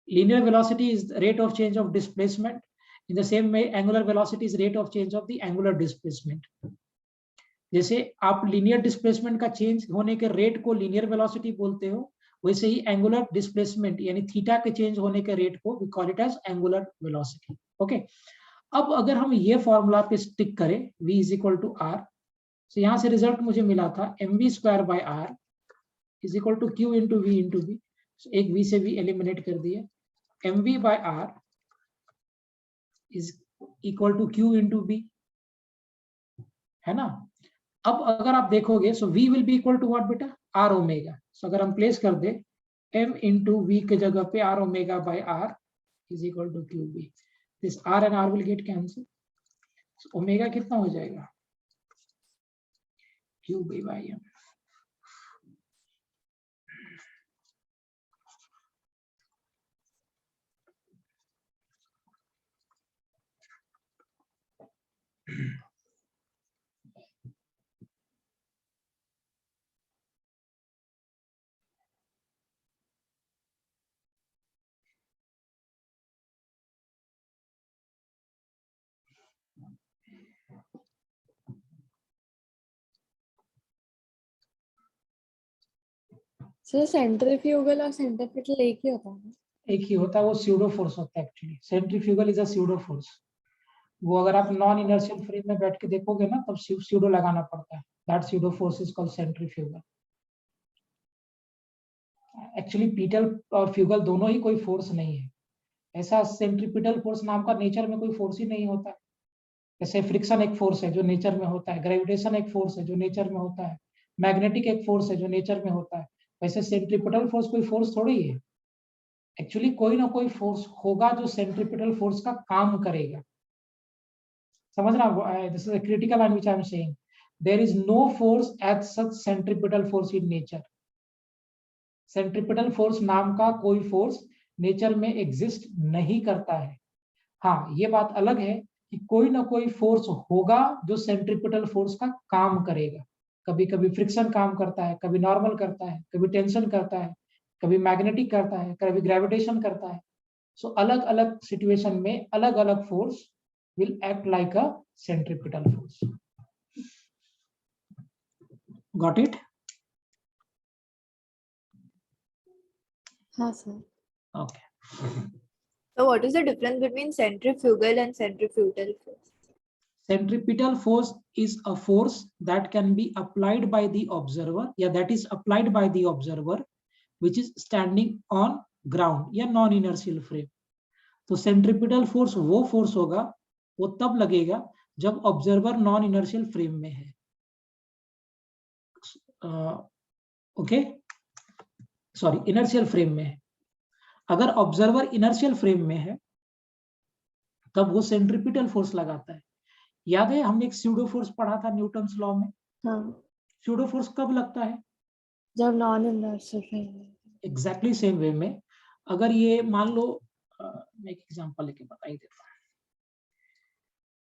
linear velocity is the rate of change of displacement, in the same way angular velocity is rate of change of the angular displacement. जैसे आप linear displacement का change होने के rate को linear velocity बोलते हो, वैसे ही angular displacement यानी थीटा के change होने के rate को we call it as angular velocity. Okay? अब अगर हम ये फॉर्मूला पे स्टिक करें, v is equal to r, so यहाँ से रिजल्ट मुझे मिला था mv square by r is equal to q into v into v. So एक v से v एलिमिनेट कर दिया, mv by r is equal to q into v, है ना? अब अगर आप देखोगे, so v will be equal to what बेटा? r omega. so अगर हम प्लेस कर दे m into v के जगह पे r omega by r is equal to qb, this r and r will get cancelled, so omega कितना हो जाएगा? qb by m। Sir centrifugal और सेंट्रीपिटल एक ही होता है ना? एक ही होता है, वो स्यूडो फोर्स होता है actually. Centrifugal is a pseudo force. वो अगर आप नॉन इनर्शियल फ्रेम में बैठ के देखोगे ना, तब स्यूडो लगाना पड़ता है, that pseudo force is called centrifugal. Actually petal और फ्यूगल दोनों ही कोई फोर्स नहीं है, ऐसा सेंट्रीपिटल फोर्स नाम का नेचर में कोई फोर्स ही नहीं होता है। जैसे फ्रिक्शन एक फोर्स है जो नेचर में होता है, ग्रेविटेशन एक फोर्स है जो नेचर में होता है, मैग्नेटिक एक फोर्स है जो नेचर में होता है, वैसे सेंट्रीपिटल फोर्स कोई फोर्स थोड़ी है। एक्चुअली कोई ना कोई फोर्स होगा जो सेंट्रीपिटल फोर्स का काम करेगा, समझना? This is a critical line which I am saying. There is no force as such centripetal force in nature. Centripetal force नाम का कोई फोर्स नेचर में एग्जिस्ट नहीं करता है। हाँ, ये बात अलग है कि कोई ना कोई फोर्स होगा जो सेंट्रीपिटल फोर्स का काम करेगा। कभी कभी फ्रिक्शन काम करता है, कभी नॉर्मल करता है, कभी टेंशन करता है, कभी मैग्नेटिक करता है, कभी ग्रेविटेशन करता है। सो अलग अलग सिचुएशन में अलग अलग force will act like a centripetal force. Got it? हाँ sir. Okay. So what is the difference between centrifugal and centrifugal force? Centripetal force is a force that can be applied by the observer, या that is applied by the observer which is standing on ground या non inertial frame. तो centripetal force वो force होगा, वो तब लगेगा जब observer non inertial frame में है। ओके, सॉरी, इनर्शियल फ्रेम में है। अगर ऑब्जर्वर इनर्शियल फ्रेम में है तब वो सेंट्रिपिटल फोर्स लगाता है। याद है हमने एक स्यूडो फोर्स पढ़ा था न्यूटन्स लॉ में। हाँ, स्यूडो फोर्स कब लगता है? जब नॉन इनर्शियल फ्रेम में। एग्जैक्टली सेम वे में अगर ये मान लो, मैं एक एग्जांपल लेके बता ही देता हूँ।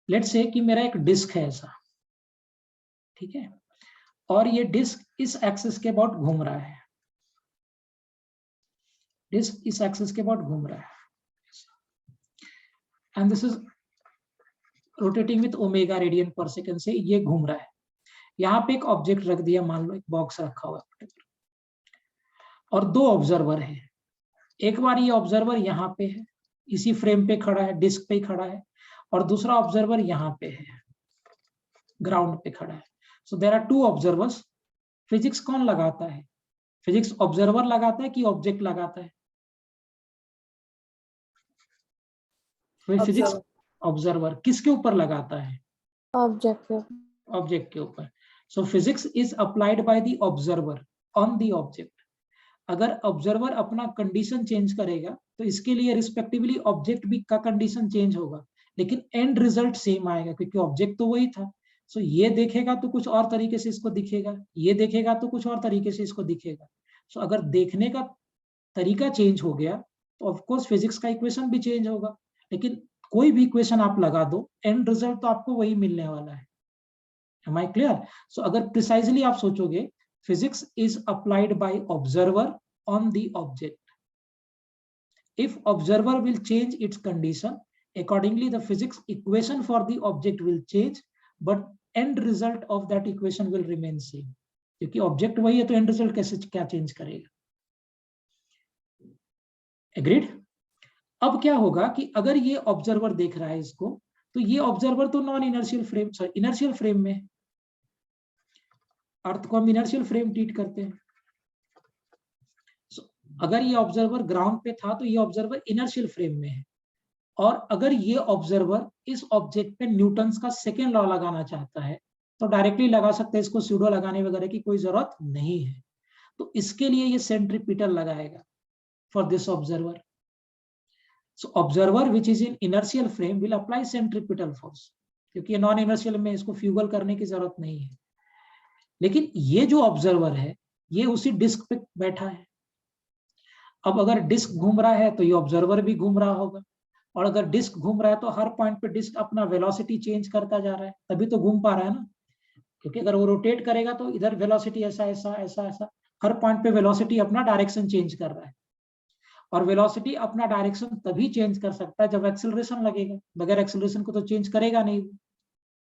लेट्स से कि मेरा एक डिस्क है ऐसा, ठीक है, और ये डिस्क इस एक्सिस के अबाउट घूम रहा है, डिस्क इस एक्सिस के अबाउट घूम रहा है, and this is rotating with omega radian पर सेकंड से ये घूम रहा है। यहाँ पे एक ऑब्जेक्ट रख दिया, मान लो एक बॉक्स रखा हुआ है, और दो ऑब्जर्वर है। एक बार ये ऑब्जर्वर यहाँ पे है, इसी फ्रेम पे खड़ा है, डिस्क पे ही खड़ा है, और दूसरा ऑब्जर्वर यहाँ पे है, ग्राउंड पे खड़ा है। So there are two observers. Physics कौन लगाता है? फिजिक्स ऑब्जर्वर लगाता है कि ऑब्जेक्ट लगाता है? फिजिक्स ऑब्जर्वर किसके ऊपर लगाता है? ऑब्जेक्ट ऑब्जेक्ट के ऊपर। सो physics is applied by the observer on the object. अगर ऑब्जर्वर अपना कंडीशन चेंज करेगा तो इसके लिए रिस्पेक्टिवली ऑब्जेक्ट भी का कंडीशन चेंज होगा, लेकिन एंड रिजल्ट सेम आएगा क्योंकि ऑब्जेक्ट तो वही था। सो ये देखेगा तो कुछ और तरीके से इसको दिखेगा, ये देखेगा तो कुछ और तरीके से इसको दिखेगा। सो अगर देखने का तरीका चेंज हो गया तो ऑफकोर्स फिजिक्स का इक्वेशन भी चेंज होगा, लेकिन कोई भी इक्वेशन आप लगा दो, एंड रिजल्ट तो आपको वही मिलने वाला है। Am I clear? So अगर प्रिसाइजली आप सोचोगे, physics is applied by observer on the object. If observer will change its condition, accordingly the physics equation for the object will change, but end result of that equation will remain same. क्योंकि object वही है तो and result कैसे क्या change करेगा? Agreed? अब क्या होगा कि अगर ये ऑब्जर्वर देख रहा है इसको, तो ये ऑब्जर्वर तो non inertial frame, sorry inertial frame में है। अर्थ को हम इनर्शियल फ्रेम ट्रीट करते हैं। अगर ये ऑब्जर्वर ग्राउंड पे था तो ये ऑब्जर्वर इनर्शियल फ्रेम में है, और अगर ये ऑब्जर्वर इस ऑब्जेक्ट पे न्यूटन्स का सेकेंड लॉ लगाना चाहता है तो डायरेक्टली लगा सकते हैं, इसको स्यूडो लगाने वगैरह की कोई जरूरत नहीं है। तो इसके लिए ये सेंट्रीपिटल लगाएगा for this observer. So observer which is in inertial frame will apply centripetal force, क्योंकि नॉन इनर्शियल में इसको फ्यूगल करने की जरूरत नहीं है। लेकिन ये जो ऑब्जर्वर है ये उसी डिस्क पे बैठा है। अब अगर डिस्क घूम रहा है तो ये ऑब्जर्वर भी घूम रहा होगा, और अगर डिस्क घूम रहा है तो हर पॉइंट पे डिस्क अपना वेलोसिटी चेंज करता जा रहा है, तभी तो घूम पा रहा है ना। क्योंकि अगर वो रोटेट करेगा तो इधर वेलोसिटी ऐसा ऐसा ऐसा ऐसा, हर पॉइंट पे वेलोसिटी अपना डायरेक्शन चेंज कर रहा है, और वेलोसिटी अपना डायरेक्शन तभी चेंज कर सकता है जब एक्सेलरेशन लगेगा, बगैर एक्सेलरेशन को तो चेंज करेगा नहीं,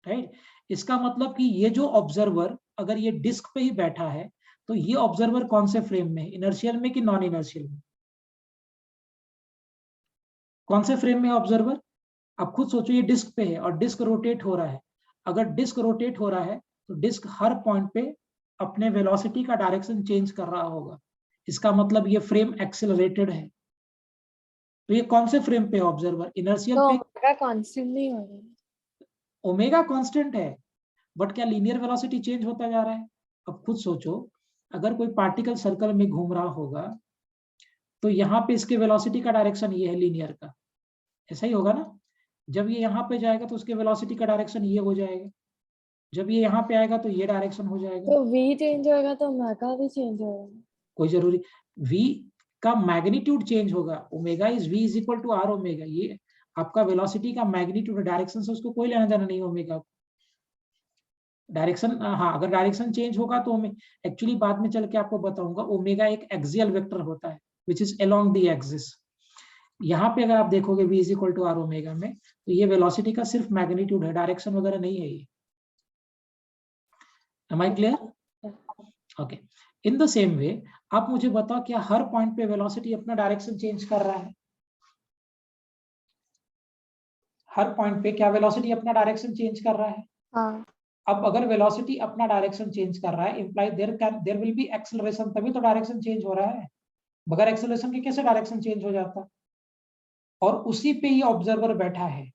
राइट। इसका मतलब कि ये जो ऑब्जर्वर अगर ये डिस्क पे ही बैठा है तो ये ऑब्जर्वर कौन से फ्रेम में है, इनर्शियल में कि नॉन इनर्शियल में? कौन से फ्रेम में ऑब्जर्वर? आप खुद सोचो, ये डिस्क पे है और डिस्क रोटेट हो रहा है। अगर डिस्क रोटेट हो रहा है तो डिस्क हर पॉइंट पे अपने वेलोसिटी का डायरेक्शन चेंज कर रहा होगा, इसका मतलब ये फ्रेम एक्सेलरेटेड है। तो ये कौन से फ्रेम पे ऑब्जर्वर, इनर्शियल तो पे? ओमेगा कांस्टेंट नहीं हो रहा। ओमेगा कांस्टेंट है, बट क्या लीनियर वेलोसिटी चेंज होता जा रहा है? अब खुद सोचो, अगर कोई पार्टिकल सर्कल में घूम रहा होगा तो यहाँ पे इसके वेलोसिटी का डायरेक्शन ये है लीनियर का, ऐसा ही होगा ना। जब ये यहाँ पे जाएगा तो उसके वेलोसिटी का डायरेक्शन ये हो जाएगा, जब ये यहाँ पे आएगा तो ये डायरेक्शन हो जाएगा। तो v चेंज होएगा तो ओमेगा भी चेंज होएगा। कोई जरूरी, v का मैग्नीट्यूड चेंज होगा। Omega is v is equal to R omega, ये आपका वेलोसिटी का मैग्नीट्यूड, डायरेक्शन से उसको कोई लेना देना नहीं ओमेगा। डायरेक्शन, हाँ, अगर डायरेक्शन चेंज होगा तो एक्चुअली बाद में चल के आपको बताऊंगा, ओमेगा एक एक्सियल वेक्टर होता है which is along the axis. यहाँ पे अगर आप देखोगे v is equal to R omega में, तो ये वेलोसिटी का सिर्फ मैग्नीट्यूड है, डायरेक्शन वगैरह नहीं है ये। Am I clear? Okay. In the same way, आप मुझे बताओ क्या हर पॉइंट पे वेलोसिटी अपना डायरेक्शन चेंज कर रहा है? हर पॉइंट पे क्या वेलोसिटी अपना डायरेक्शन चेंज कर रहा है? हाँ। अब अगर वेलोसिटी अपना डायरेक्शन चेंज कर रहा है, imply there will be acceleration, तभी तो डायरेक्शन चेंज हो रहा है। बगैर एक्सेलरेशन के कैसे डायरेक्शन चेंज हो जाता? और उसी पे ये ऑब्जर्वर बैठा है,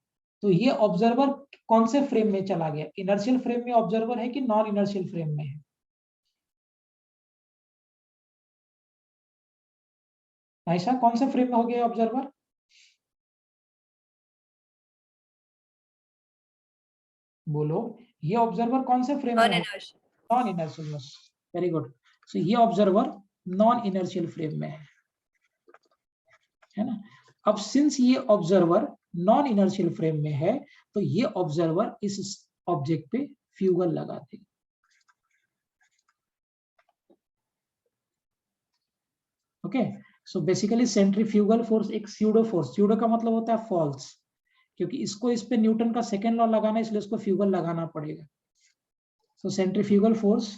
तो ये ऑब्जर्वर कौन से फ्रेम में चला गया? इनर्शियल फ्रेम में ऑब्जर्वर है कि नॉन इनर्शियल फ्रेम में है? ऐसा कौन से फ्रेम में हो गया ऑब्जर्वर? बोलो, ये ऑब्जर्वर कौन से फ्रेम में नॉन हो? Inertial. Non inertial. Very good. So ये ऑब्जर्वर नॉन इनर्शियल फ्रेम में है ना। अब सिंस ये ऑब्जर्वर नॉन इनर्शियल फ्रेम में है, तो ये ऑब्जर्वर इस ऑब्जेक्ट पे फ्यूगल लगा देगा। Okay, so basically centrifugal force एक स्यूडो फोर्स, स्यूडो का मतलब होता है फॉल्स, क्योंकि इसको इस पे न्यूटन का सेकेंड लॉ लगाना है, इसलिए इसको फ्यूगल लगाना पड़ेगा। So centrifugal force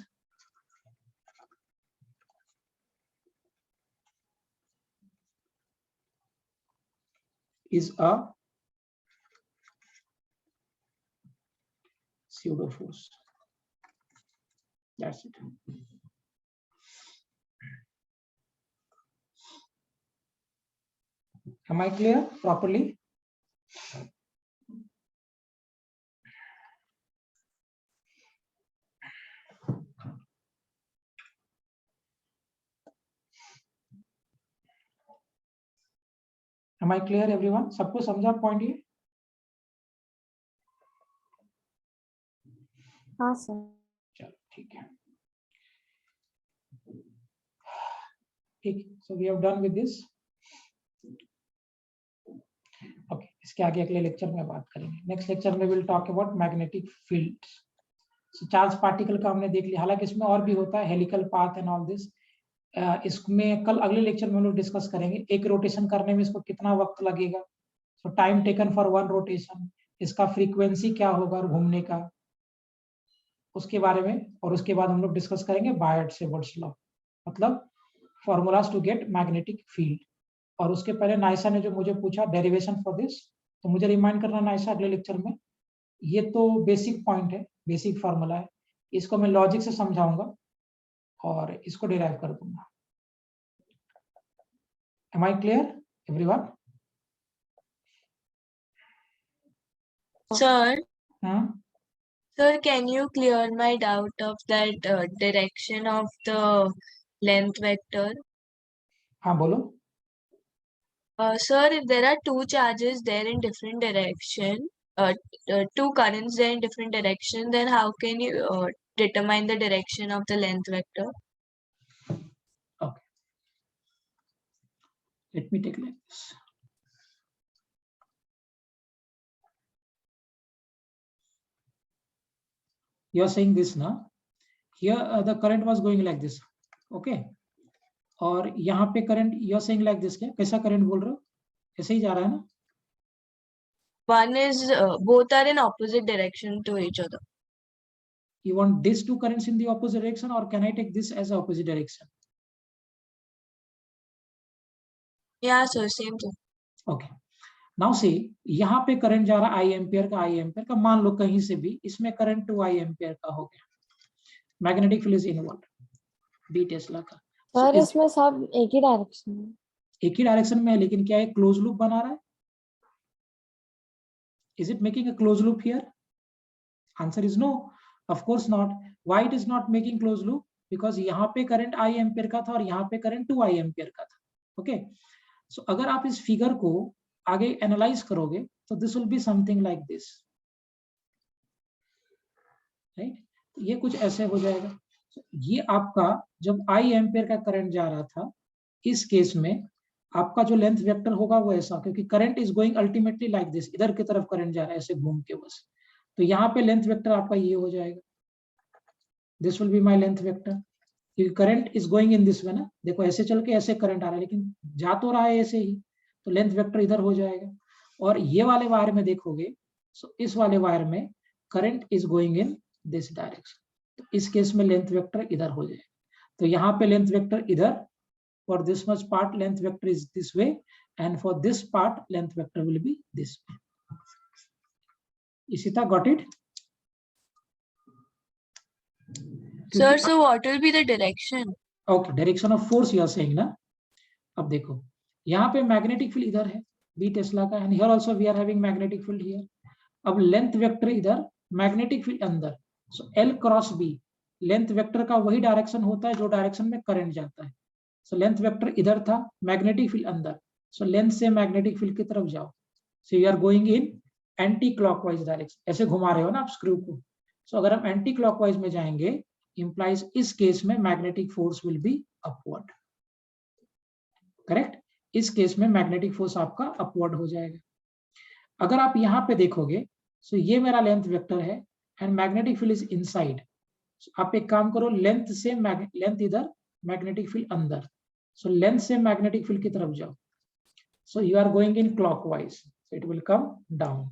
is a pseudo force. That's it. Am I clear properly? Am I clear everyone? सबको समझा पॉइंट ये? हाँ सर। चलो ठीक है, ठीक। So we have done with this. Okay, इसके आगे अगले लेक्चर में बात करेंगे। नेक्स्ट लेक्चर में will talk about magnetic field. So charge particle का हमने देख लिया, हालांकि इसमें और भी होता है, helical path and all this. इसमें कल अगले लेक्चर में हम लोग डिस्कस करेंगे एक रोटेशन करने में इसको कितना वक्त लगेगा, सो time taken for one rotation, इसका फ्रीक्वेंसी क्या होगा घूमने का, उसके बारे में। और उसके बाद हम लोग डिस्कस करेंगे बायट-सेवर्ट्स लॉ, मतलब formulas to get magnetic field. और उसके पहले नाइसा ने जो मुझे पूछा डेरिवेशन फॉर दिस, तो मुझे रिमाइंड करना नाइसा अगले लेक्चर में। ये तो बेसिक पॉइंट है, बेसिक फार्मूला है, इसको मैं लॉजिक से समझाऊंगा और इसको डिराइव कर दूंगा। Am I clear everyone? Sir, Hmm? sir, can you clear my doubt of that direction of the length vector? हाँ बोलो। Sir, if there are two charges there in different direction, two currents there in different direction, then how can you determine the direction of the length vector? Okay, let me take like this. You are saying this now, here the current was going like this, okay, और यहाँ पे current you are saying like this, क्या कैसा current बोल रहे हो? ऐसे ही जा रहा है ना? One is both are in opposite direction to each other. You want these two currents in the opposite direction, or can I take this as opposite direction? Yeah, sir, same thing. Okay, now see, यहाँ पे current जा रहा है आई ampere का, आई ampere का, मान लो कहीं से भी इसमें करंट 2 आई एम्पियर का हो गया, magnetic field is inward, D tesla का। सर इसमें सब एक ही डायरेक्शन में, एक ही डायरेक्शन में है, लेकिन क्या है, क्लोज लूप बना रहा है? Is it making a closed loop here? Answer is no, of course not. Why it is not making closed loop? Because यहाँ पे करंट आई एम्पियर का था और यहाँ पे करंट 2 आई एम्पियर का था। ओके, सो अगर आप इस फिगर को आगे एनालाइज करोगे तो this will be something like this, right? ये कुछ ऐसे हो जाएगा। ये आपका जब आई एम्पियर का करंट जा रहा था, इस केस में आपका जो लेंथ वेक्टर होगा वो ऐसा, क्योंकि current is going ultimately like this, इधर की तरफ करंट जा रहा है ऐसे घूम के बस, तो यहाँ पे लेंथ वेक्टर आपका ये हो जाएगा, this will be my length vector, क्योंकि current is going in this way ना, देखो ऐसे चल के ऐसे करंट आ रहा है, लेकिन जा तो रहा है ऐसे ही, तो लेंथ वेक्टर इधर हो जाएगा। और ये वाले वायर में देखोगे, सो इस वाले वायर में current is going in this direction, तो इस केस में लेंथ वेक्टर इधर हो जाएगा, तो यहाँ पे लेंथ वेक्टर इधर, for this much part length vector is this way, and for this part length vector will be this way. Ishita, got it? Sir, so what will be the direction? Okay, direction of force you are saying ना। अब देखो यहाँ पे magnetic field इधर है, b tesla का, and here also we are having magnetic field here. अब length vector इधर, मैग्नेटिक फील्ड अंदर, so L cross B length vector का वही डायरेक्शन होता है जो डायरेक्शन में करंट जाता है. सो लेंथ वेक्टर इधर था, मैग्नेटिक फील्ड अंदर, सो लेंथ से मैग्नेटिक फील्ड की तरफ जाओ. So you are going in anti clockwise direction, ऐसे घुमा रहे हो ना आप स्क्रू को. सो अगर हम एंटी क्लॉकवाइज में जाएंगे, implies इस केस में magnetic force will be upward. Correct, इस केस में मैग्नेटिक फोर्स आपका अपवर्ड हो जाएगा. अगर आप यहाँ पे देखोगे, सो ये मेरा लेंथ वेक्टर है and magnetic field is inside. आप एक काम करो, लेंथ से लेंथ इधर, मैग्नेटिक फील्ड अंदर, सो लेंथ से मैग्नेटिक फील्ड की तरफ जाओ. So you are going in clockwise, so it will come down.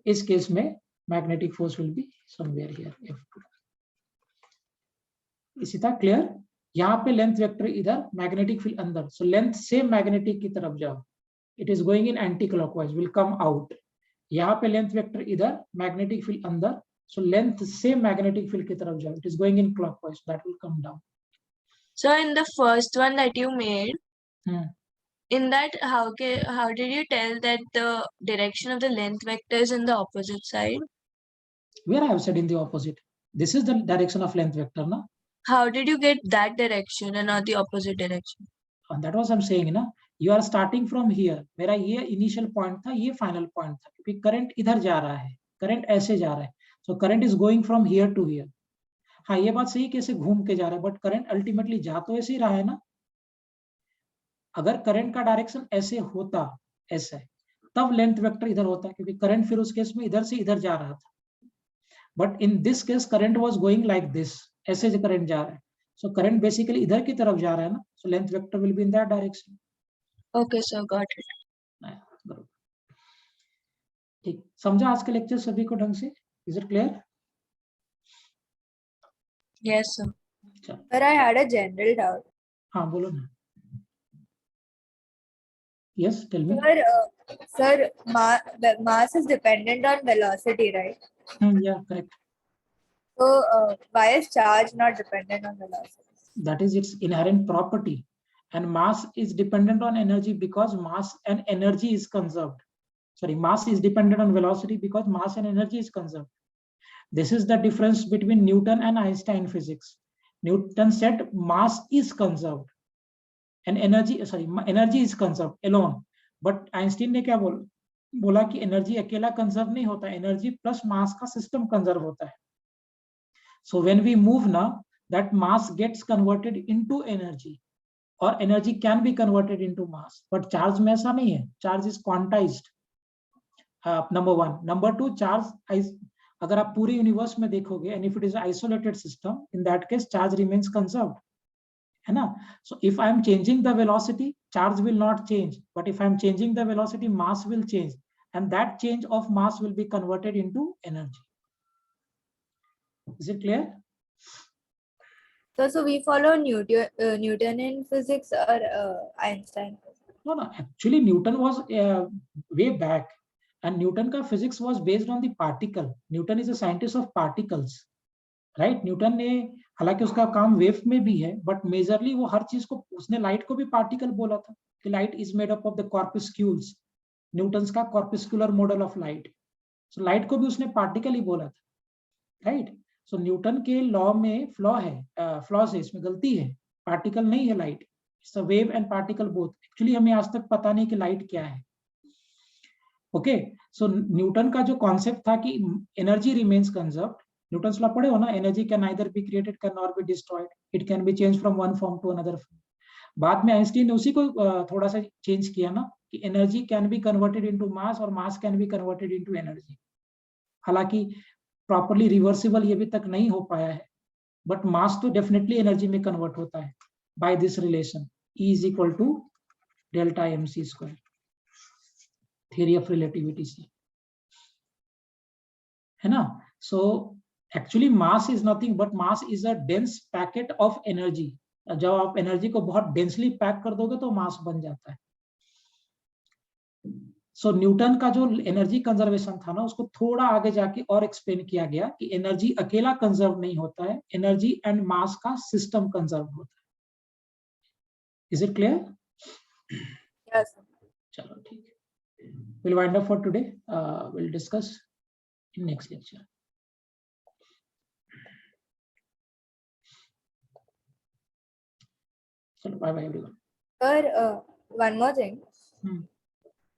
इस केस में magnetic force will be somewhere here F2. इसी तरह क्लियर. यहाँ पे लेंथ वेक्टर इधर, मैग्नेटिक फील्ड अंदर, सो लेंथ से मैग्नेटिक की तरफ जाओ. It is going in anti clockwise, will come out. यहाँ पे लेंथ वेक्टर इधर, मैग्नेटिक फील्ड अंदर, सो लेंथ से मैग्नेटिक फील्ड की तरफ जाओ. It is going in clockwise, that will come down. So in the first one that you made, Hmm. in that how did you tell that the direction of the length vector is in the opposite side? Where I have said in the opposite. This is the direction of length vector, na? How did you get that direction and not the opposite direction? And that was I'm saying, na? You are starting from here. मेरा ये initial point था, ये final point था, क्योंकि current इधर जा रहा है, current ऐसे जा रहा है. So current is going from here to here. हाँ, ये बात सही कैसे घूम के जा रहा है, but current ultimately जा तो ऐसे ही रहा है ना. अगर करंट का डायरेक्शन ऐसे होता, ऐसे, तब लेंथ वेक्टर इधर होता, क्योंकि करंट फिर उस केस में इधर से इधर जा रहा था. But in this case current was going like this, ऐसे जो करंट जा रहा है. सो करंट बेसिकली इधर की तरफ जा रहा है ना, सो length vector will be in that direction. Okay, sir, got it. बरोबर. ठीक, समझा आज के लेक्चर सभी को ढंग से? Is it clear? Yes, sir. But I had a general doubt. हाँ बोलो ना. Yes, tell me. Sir, mass is dependent on velocity, right? Yeah, correct. So why is charge not dependent on velocity? That is its inherent property. And mass is dependent on energy because mass and energy is conserved. Sorry, mass is dependent on velocity because mass and energy is conserved. This is the difference between Newton and Einstein physics. Newton said mass is conserved and energy is conserved alone. But Einstein ने क्या बोला कि energy अकेला conserve नहीं होता, energy plus mass का system conserve होता है. So when we move now, that mass gets converted into energy, or energy can be converted into mass. But charge में ऐसा नहीं है. Charge is quantized. Number one. Number two, charge अगर आप पूरे यूनिवर्स में देखोगे, and if it is an isolated system, in that case charge remains conserved, है ना? So if I am changing the velocity, charge will not change. But if I am changing the velocity, mass will change, and that change of mass will be converted into energy. Is it clear? So we follow Newtonian physics or Einstein? No. Actually, Newton was way back, and Newton का physics was based on the particle. Newton is a scientist of particles, right? Newton ने, हालांकि उसका काम wave में भी है, but majorly वो हर चीज को, उसने लाइट को भी पार्टिकल बोला था कि light is made up of the corpuscles. Newton's का corpuscular model of light. So light को भी उसने पार्टिकल ही बोला था, राइट? सो न्यूटन के लॉ में फ्लॉज है, इसमें गलती है. पार्टिकल नहीं है light, it's a wave and particle both. Actually हमें आज तक पता नहीं कि लाइट क्या है. ओके, सो न्यूटन का जो कॉन्सेप्ट था कि energy remains conserved. Newton's law पढ़े हो ना, energy can either be created, can not be destroyed, it can be change from one form to another form. बाद में आइंस्टीन ने उसी को थोड़ा सा चेंज किया ना, कि energy can be converted into mass और mass can be converted into energy. हालांकि प्रॉपर्ली रिवर्सिबल ये भी तक नहीं हो पाया है, बट मास तो डेफिनेटली एनर्जी में कन्वर्ट होता है by this relation, E is equal to delta mc square, theory of relativity से, है ना? So actually mass is nothing but mass is a dense packet of energy. जब आप energy को बहुत डेंसली पैक कर दोगे तो मास बन जाता है. सो न्यूटन का जो एनर्जी कंजर्वेशन था ना, उसको थोड़ा आगे जाके और एक्सप्लेन किया गया कि एनर्जी अकेला कंजर्व नहीं होता है, एनर्जी एंड मास का सिस्टम कंजर्व होता है. Is it clear? Yes. चलो ठीक है. we'll wind up for today. We'll discuss in next lecture. So bye bye everyone. Sir, one more thing. Hmm.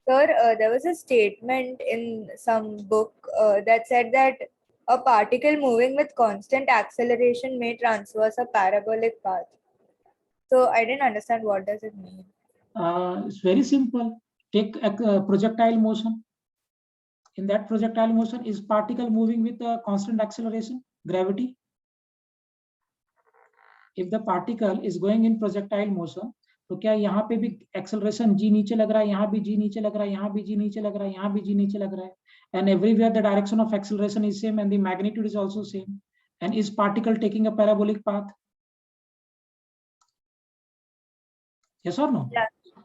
Sir, there was a statement in some book that said that a particle moving with constant acceleration may traverse a parabolic path. So I didn't understand what does it mean. It's very simple. Take a projectile motion. In that projectile motion, is particle moving with a constant acceleration, gravity? If the particle is going in projectile motion, तो क्या यहाँ पे भी acceleration g नीचे लग रहा है, यहाँ भी g नीचे लग रहा है, यहाँ भी g नीचे लग रहा है, यहाँ भी g नीचे लग रहा है, and everywhere the direction of acceleration is same and the magnitude is also same, and is particle taking a parabolic path? Yes or no?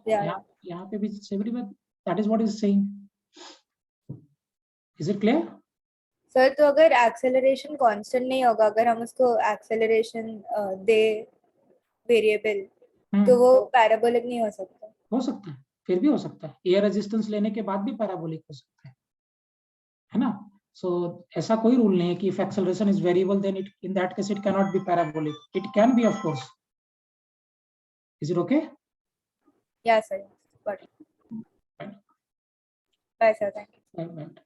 Yeah. यहाँ पे भी everywhere, that is what is saying. Is it clear? Sir तो अगर acceleration constant नहीं होगा, अगर हम उसको एक्सेलरेशन दे वेरिएबल, तो वो पैराबोलिक नहीं हो सकता? हो सकता है, फिर भी हो सकता है, एयर रेजिस्टेंस लेने के बाद भी पैराबोलिक हो सकता है ना? सो ऐसा कोई रूल नहीं है कि if acceleration is variable then it in that case it cannot be parabolic. It can be, of course. Is it okay? Yeah, sir. Got it. Fine. Bye, sir. Thank you. Fine.